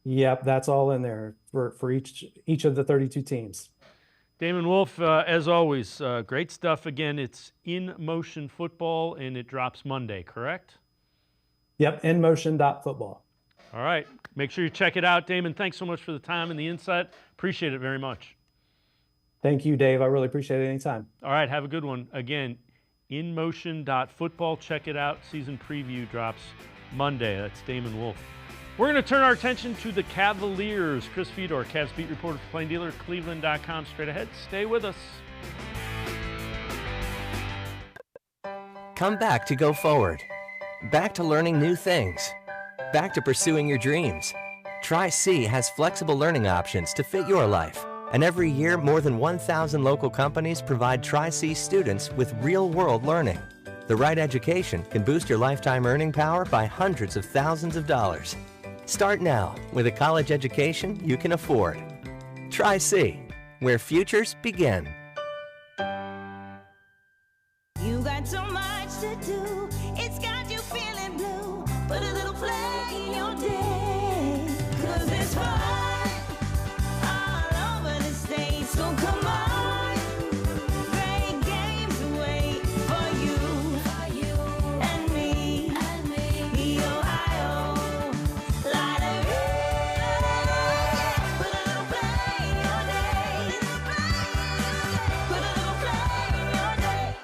Yep, that's all in there for each of the 32 teams. Damon Wolfe, as always, great stuff. Again, it's In Motion Football, and it drops Monday, correct? Yep, inmotion.football. All right. Make sure you check it out. Damon, thanks so much for the time and the insight. Appreciate it very much. Thank you, Dave. I really appreciate it anytime. All right, have a good one. Again, inmotion.football. Check it out. Season preview drops Monday. That's Damon Wolfe. We're going to turn our attention to the Cavaliers. Chris Fedor, Cavs beat reporter for Plain Dealer, cleveland.com. Straight ahead. Stay with us. Come back to Go Forward. Back to learning new things. Back to pursuing your dreams. Tri-C has flexible learning options to fit your life. And every year, more than 1,000 local companies provide Tri-C students with real-world learning. The right education can boost your lifetime earning power by hundreds of thousands of dollars. Start now with a college education you can afford. Tri-C, where futures begin. You got so much to do, it's got you feeling blue. Put a little flag in your day, 'cause it's fun all over the state. So come on, great games wait for you and me. The Ohio Lottery. Put a little flag in your day. Put a little flag in your day.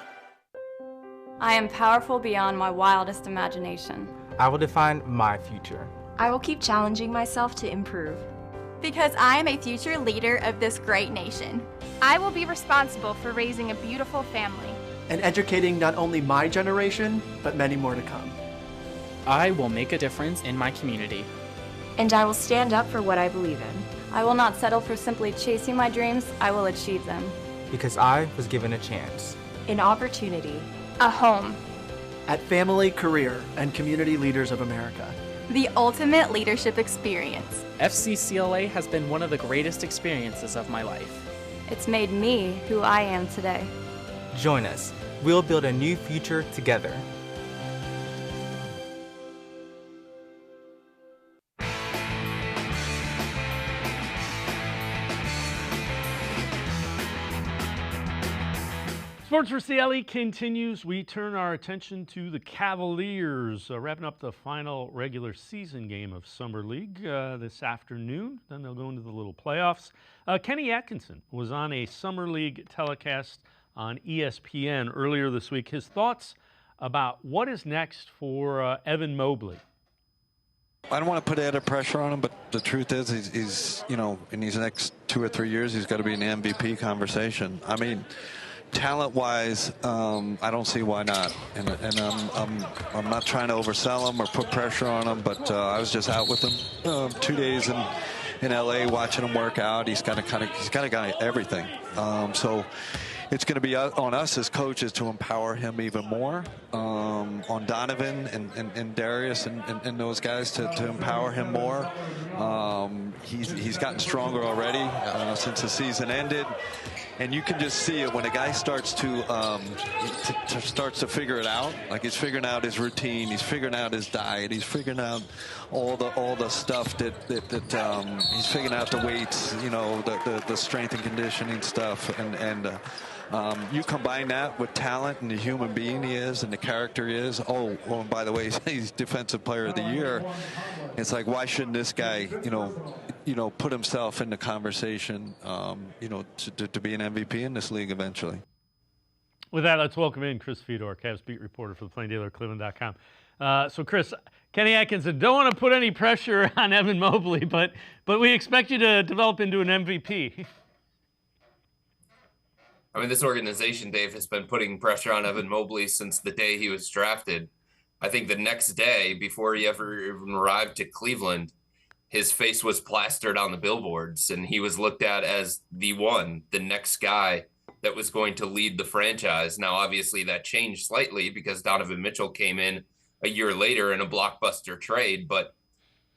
I am powerful beyond my wildest imagination. I will define my future. I will keep challenging myself to improve. Because I am a future leader of this great nation. I will be responsible for raising a beautiful family. And educating not only my generation, but many more to come. I will make a difference in my community. And I will stand up for what I believe in. I will not settle for simply chasing my dreams. I will achieve them. Because I was given a chance. An opportunity. A home. At Family, Career, and Community Leaders of America. The ultimate leadership experience. FCCLA has been one of the greatest experiences of my life. It's made me who I am today. Join us. We'll build a new future together. Sports4CLE continues. We turn our attention to the Cavaliers, wrapping up the final regular season game of Summer League this afternoon. Then they'll go into the little playoffs. Kenny Atkinson was on a Summer League telecast on ESPN earlier this week. His thoughts about what is next for Evan Mobley. I don't want to put added pressure on him, but the truth is he's in these next 2 or 3 years, he's got to be in the MVP conversation. I mean, talent-wise, I don't see why not, and I'm not trying to oversell him or put pressure on him, but I was just out with him 2 days in LA watching him work out. He's got a guy everything. So it's going to be on us as coaches to empower him even more, on Donovan and Darius and those guys to empower him more. He's gotten stronger already since the season ended. And you can just see it when a guy starts to figure it out. Like he's figuring out his routine, he's figuring out his diet, he's figuring out all the stuff that he's figuring out the weights, the strength and conditioning stuff, and you combine that with talent and the human being he is and the character he is. Oh, well, and by the way, he's Defensive Player of the Year. It's like, why shouldn't this guy, put himself in the conversation, to be an MVP in this league eventually? With that, let's welcome in Chris Fedor, Cavs beat reporter for the Plain Dealer, cleveland.com. So, Chris, Kenny Atkinson, don't want to put any pressure on Evan Mobley, but we expect you to develop into an MVP. I mean, this organization, Dave, has been putting pressure on Evan Mobley since the day he was drafted. I think the next day, before he ever even arrived to Cleveland, his face was plastered on the billboards, and he was looked at as the next guy that was going to lead the franchise. Now, obviously, that changed slightly because Donovan Mitchell came in a year later in a blockbuster trade. But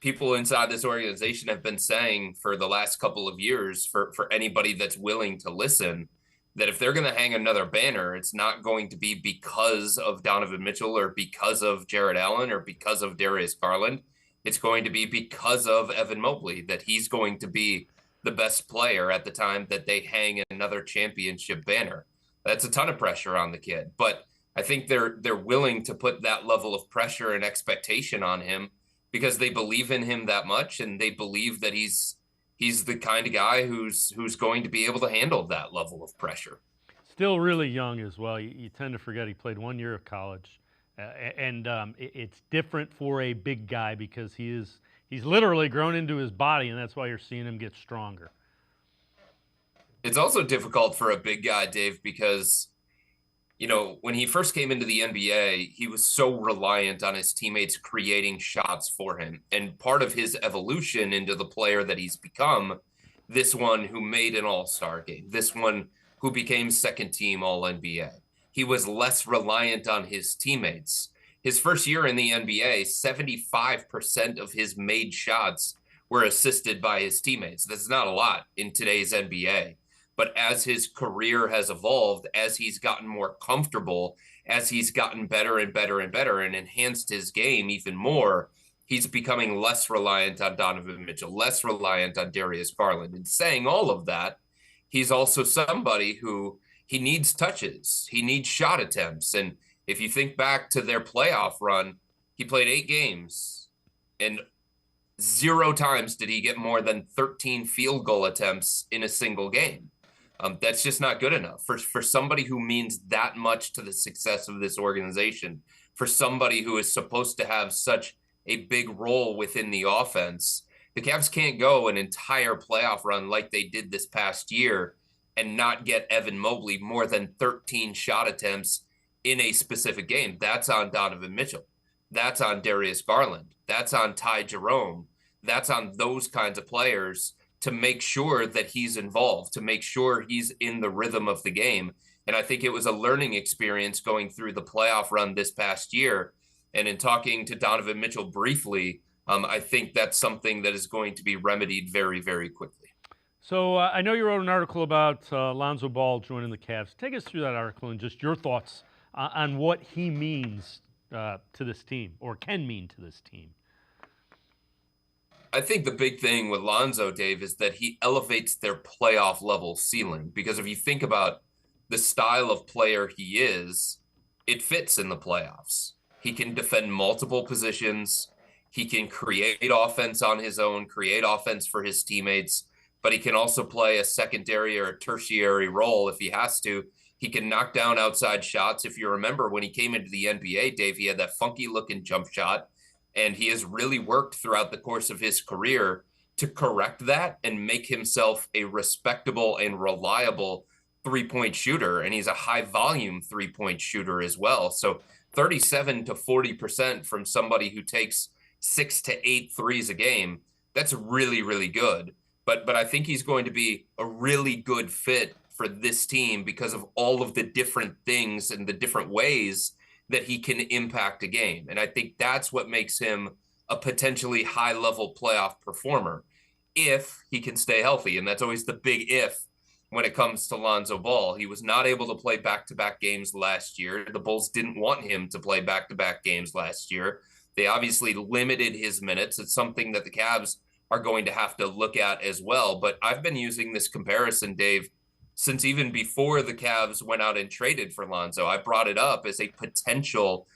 people inside this organization have been saying for the last couple of years, for anybody that's willing to listen, that if they're going to hang another banner, it's not going to be because of Donovan Mitchell or because of Jared Allen or because of Darius Garland. It's going to be because of Evan Mobley, that he's going to be the best player at the time that they hang another championship banner. That's a ton of pressure on the kid, but I think they're willing to put that level of pressure and expectation on him because they believe in him that much, and they believe that he's the kind of guy who's going to be able to handle that level of pressure. Still really young as well. You tend to forget he played 1 year of college, and it's different for a big guy because he's literally grown into his body, and that's why you're seeing him get stronger. It's also difficult for a big guy, Dave, because, you know, when he first came into the NBA, he was so reliant on his teammates creating shots for him. And part of his evolution into the player that he's become, this one who made an all-star game, this one who became second team All-NBA, he was less reliant on his teammates. His first year in the NBA, 75% of his made shots were assisted by his teammates. That's not a lot in today's NBA. But as his career has evolved, as he's gotten more comfortable, as he's gotten better and better and better and enhanced his game even more, he's becoming less reliant on Donovan Mitchell, less reliant on Darius Garland. And saying all of that, he's also somebody who he needs touches. He needs shot attempts. And if you think back to their playoff run, he played 8 games and 0 times did he get more than 13 field goal attempts in a single game. That's just not good enough for somebody who means that much to the success of this organization, for somebody who is supposed to have such a big role within the offense. The Cavs can't go an entire playoff run like they did this past year and not get Evan Mobley more than 13 shot attempts in a specific game. That's on Donovan Mitchell. That's on Darius Garland. That's on Ty Jerome. That's on those kinds of players to make sure that he's involved, to make sure he's in the rhythm of the game. And I think it was a learning experience going through the playoff run this past year. And in talking to Donovan Mitchell briefly, I think that's something that is going to be remedied very, very quickly. So I know you wrote an article about Lonzo Ball joining the Cavs. Take us through that article and just your thoughts on what he means to this team, or can mean to this team. I think the big thing with Lonzo, Dave, is that he elevates their playoff level ceiling. Because if you think about the style of player he is, it fits in the playoffs. He can defend multiple positions. He can create offense on his own, create offense for his teammates, but he can also play a secondary or a tertiary role if he has to. He can knock down outside shots. If you remember when he came into the NBA, Dave, he had that funky looking jump shot. And he has really worked throughout the course of his career to correct that and make himself a respectable and reliable three-point shooter. And he's a high-volume three-point shooter as well. So 37 to 40% from somebody who takes 6 to 8 threes a game, that's really, really good. But I think he's going to be a really good fit for this team because of all of the different things and the different ways that he can impact a game. And I think that's what makes him a potentially high-level playoff performer if he can stay healthy. And that's always the big if when it comes to Lonzo Ball. He was not able to play back-to-back games last year. The Bulls didn't want him to play back-to-back games last year. They obviously limited his minutes. It's something that the Cavs are going to have to look at as well. But I've been using this comparison, Dave, since even before the Cavs went out and traded for Lonzo. I brought it up as a potential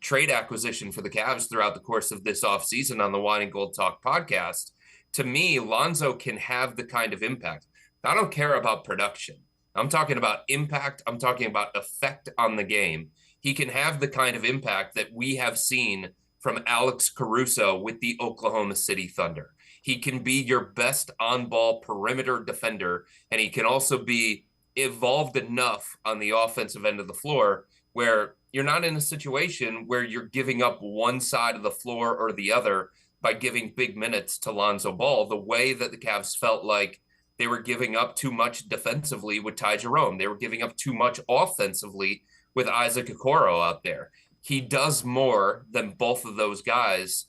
trade acquisition for the Cavs throughout the course of this offseason on the Wine and Gold Talk podcast. To me, Lonzo can have the kind of impact. I don't care about production. I'm talking about impact. I'm talking about effect on the game. He can have the kind of impact that we have seen from Alex Caruso with the Oklahoma City Thunder. He can be your best on-ball perimeter defender, and he can also be evolved enough on the offensive end of the floor where you're not in a situation where you're giving up one side of the floor or the other by giving big minutes to Lonzo Ball, the way that the Cavs felt like They were giving up too much defensively with Ty Jerome. They were giving up too much offensively with Isaac Okoro out there. He does more than both of those guys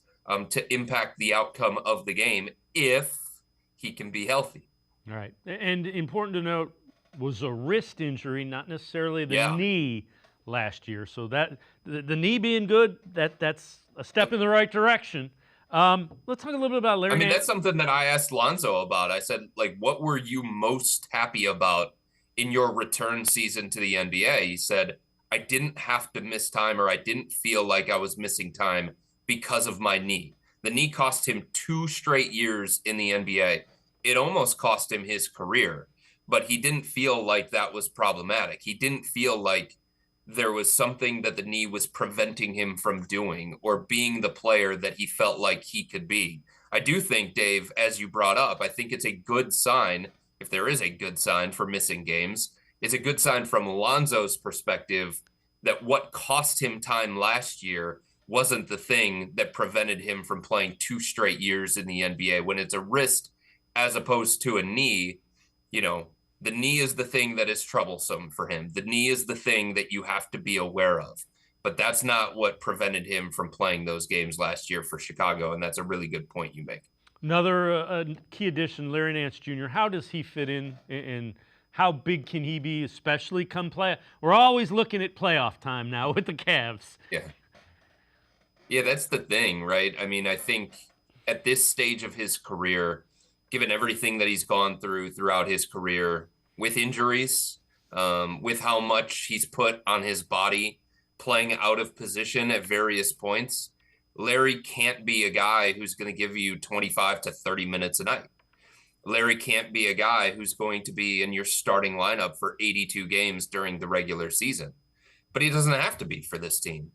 to impact the outcome of the game if he can be healthy. All right. And important to note, was a wrist injury, not necessarily the knee last year. So that the knee being good, that's a step in the right direction. Let's talk a little bit about Larry. I mean, that's something that I asked Lonzo about. I said, like, what were you most happy about in your return season to the NBA? He said, I didn't have to miss time, or I didn't feel like I was missing time because of my knee. The knee cost him 2 straight years in the NBA. It almost cost him his career, but he didn't feel like that was problematic. He didn't feel like there was something that the knee was preventing him from doing or being the player that he felt like he could be. I do think, Dave, as you brought up, I think it's a good sign, if there is a good sign for missing games, it's a good sign from Lonzo's perspective that what cost him time last year wasn't the thing that prevented him from playing 2 straight years in the NBA. When it's a wrist as opposed to a knee, you know, the knee is the thing that is troublesome for him. The knee is the thing that you have to be aware of. But that's not what prevented him from playing those games last year for Chicago, and that's a really good point you make. Another key addition, Larry Nance Jr. How does he fit in, and how big can he be, especially come play? We're always looking at playoff time now with the Cavs. Yeah, that's the thing, right? I mean, I think at this stage of his career, given everything that he's gone through throughout his career, with injuries, with how much he's put on his body, playing out of position at various points, Larry can't be a guy who's going to give you 25 to 30 minutes a night. Larry can't be a guy who's going to be in your starting lineup for 82 games during the regular season. But he doesn't have to be for this team.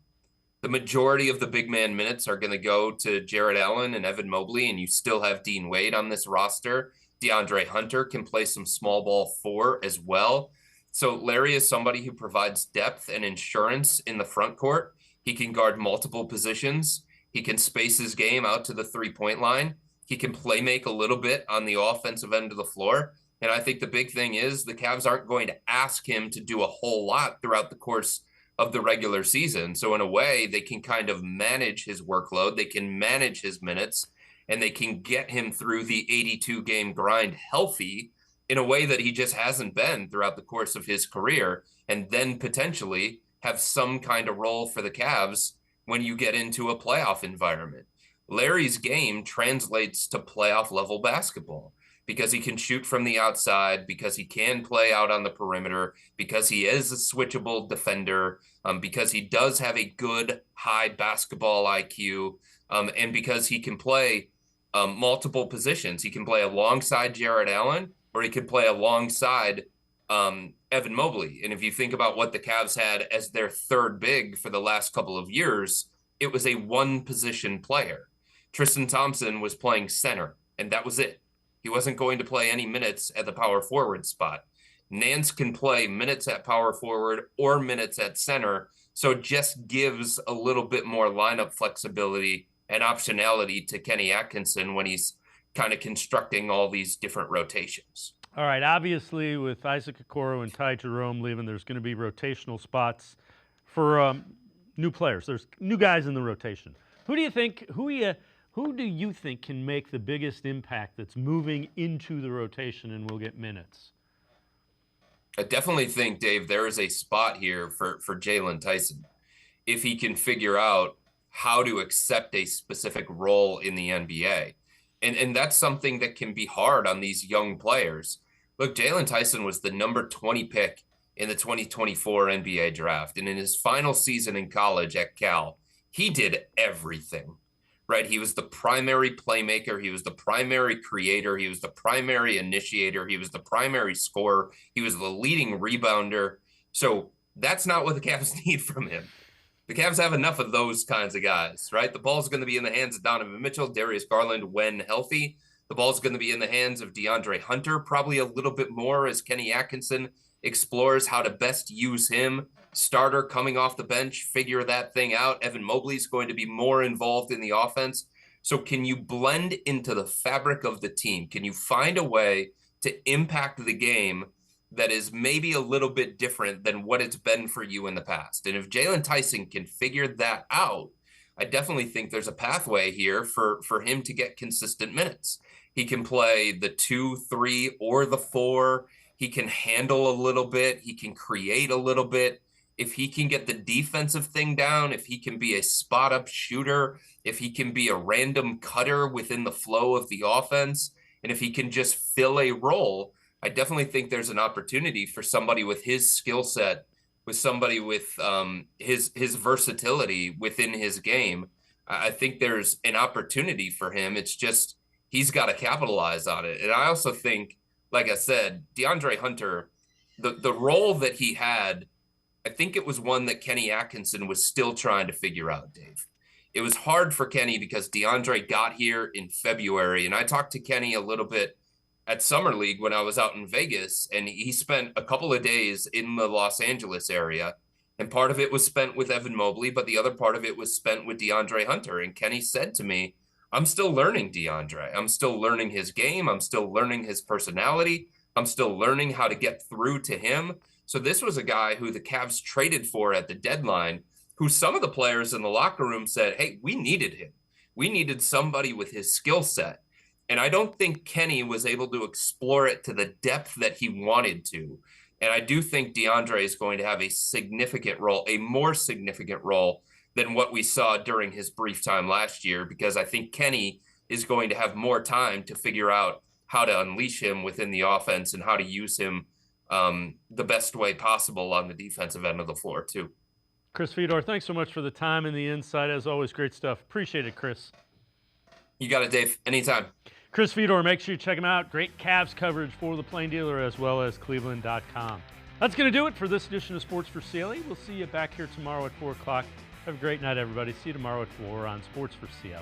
The majority of the big man minutes are going to go to Jarrett Allen and Evan Mobley, and you still have Dean Wade on this roster. DeAndre Hunter can play some small ball 4 as well. So Larry is somebody who provides depth and insurance in the front court. He can guard multiple positions. He can space his game out to the 3-point line. He can play make a little bit on the offensive end of the floor. And I think the big thing is the Cavs aren't going to ask him to do a whole lot throughout the course of the regular season. So in a way, they can kind of manage his workload. They can manage his minutes, and they can get him through the 82-game grind healthy in a way that he just hasn't been throughout the course of his career, and then potentially have some kind of role for the Cavs when you get into a playoff environment. Larry's game translates to playoff level basketball because he can shoot from the outside, because he can play out on the perimeter, because he is a switchable defender, because he does have a good high basketball IQ, and because he can play multiple positions. He can play alongside Jarrett Allen, or he could play alongside Evan Mobley. And if you think about what the Cavs had as their third big for the last couple of years, it was a one-position player. Tristan Thompson was playing center, and that was it. He wasn't going to play any minutes at the power forward spot. Nance can play minutes at power forward or minutes at center, so it just gives a little bit more lineup flexibility and optionality to Kenny Atkinson when he's kind of constructing all these different rotations. All right, obviously with Isaac Okoro and Ty Jerome leaving, there's going to be rotational spots for new players. There's new guys in the rotation. Who do you think can make the biggest impact that's moving into the rotation and will get minutes? I definitely think, Dave, there is a spot here for Jalen Tyson. If he can figure out how to accept a specific role in the NBA. And that's something that can be hard on these young players. Look, Jalen Tyson was the number 20 pick in the 2024 NBA draft. And in his final season in college at Cal, he did everything, right? He was the primary playmaker. He was the primary creator. He was the primary initiator. He was the primary scorer. He was the leading rebounder. So that's not what the Cavs need from him. The Cavs have enough of those kinds of guys, right? The ball's going to be in the hands of Donovan Mitchell, Darius Garland when healthy. The ball's going to be in the hands of DeAndre Hunter, probably a little bit more as Kenny Atkinson explores how to best use him. Starter coming off the bench, figure that thing out. Evan Mobley's going to be more involved in the offense. So can you blend into the fabric of the team? Can you find a way to impact the game that is maybe a little bit different than what it's been for you in the past. And if Jalen Tyson can figure that out, I definitely think there's a pathway here for him to get consistent minutes. He can play the 2, 3, or the 4. He can handle a little bit. He can create a little bit. If he can get the defensive thing down, if he can be a spot-up shooter, if he can be a random cutter within the flow of the offense, and if he can just fill a role, I definitely think there's an opportunity for somebody with his skill set, with somebody with his versatility within his game. I think there's an opportunity for him. It's just he's got to capitalize on it. And I also think, like I said, DeAndre Hunter, the role that he had, I think it was one that Kenny Atkinson was still trying to figure out, Dave. It was hard for Kenny because DeAndre got here in February, and I talked to Kenny a little bit at Summer League when I was out in Vegas, and he spent a couple of days in the Los Angeles area, and part of it was spent with Evan Mobley, but the other part of it was spent with DeAndre Hunter. And Kenny said to me, I'm still learning DeAndre. I'm still learning his game. I'm still learning his personality. I'm still learning how to get through to him. So this was a guy who the Cavs traded for at the deadline, who some of the players in the locker room said, hey, we needed him. We needed somebody with his skill set. And I don't think Kenny was able to explore it to the depth that he wanted to. And I do think DeAndre is going to have a significant role, a more significant role than what we saw during his brief time last year, because I think Kenny is going to have more time to figure out how to unleash him within the offense and how to use him the best way possible on the defensive end of the floor too. Chris Fedor, thanks so much for the time and the insight. As always, great stuff. Appreciate it, Chris. You got it, Dave. Anytime. Chris Fedor, make sure you check him out. Great Cavs coverage for the Plain Dealer as well as cleveland.com. That's going to do it for this edition of Sports for CLE. We'll see you back here tomorrow at 4 o'clock. Have a great night, everybody. See you tomorrow at 4 on Sports for CLE.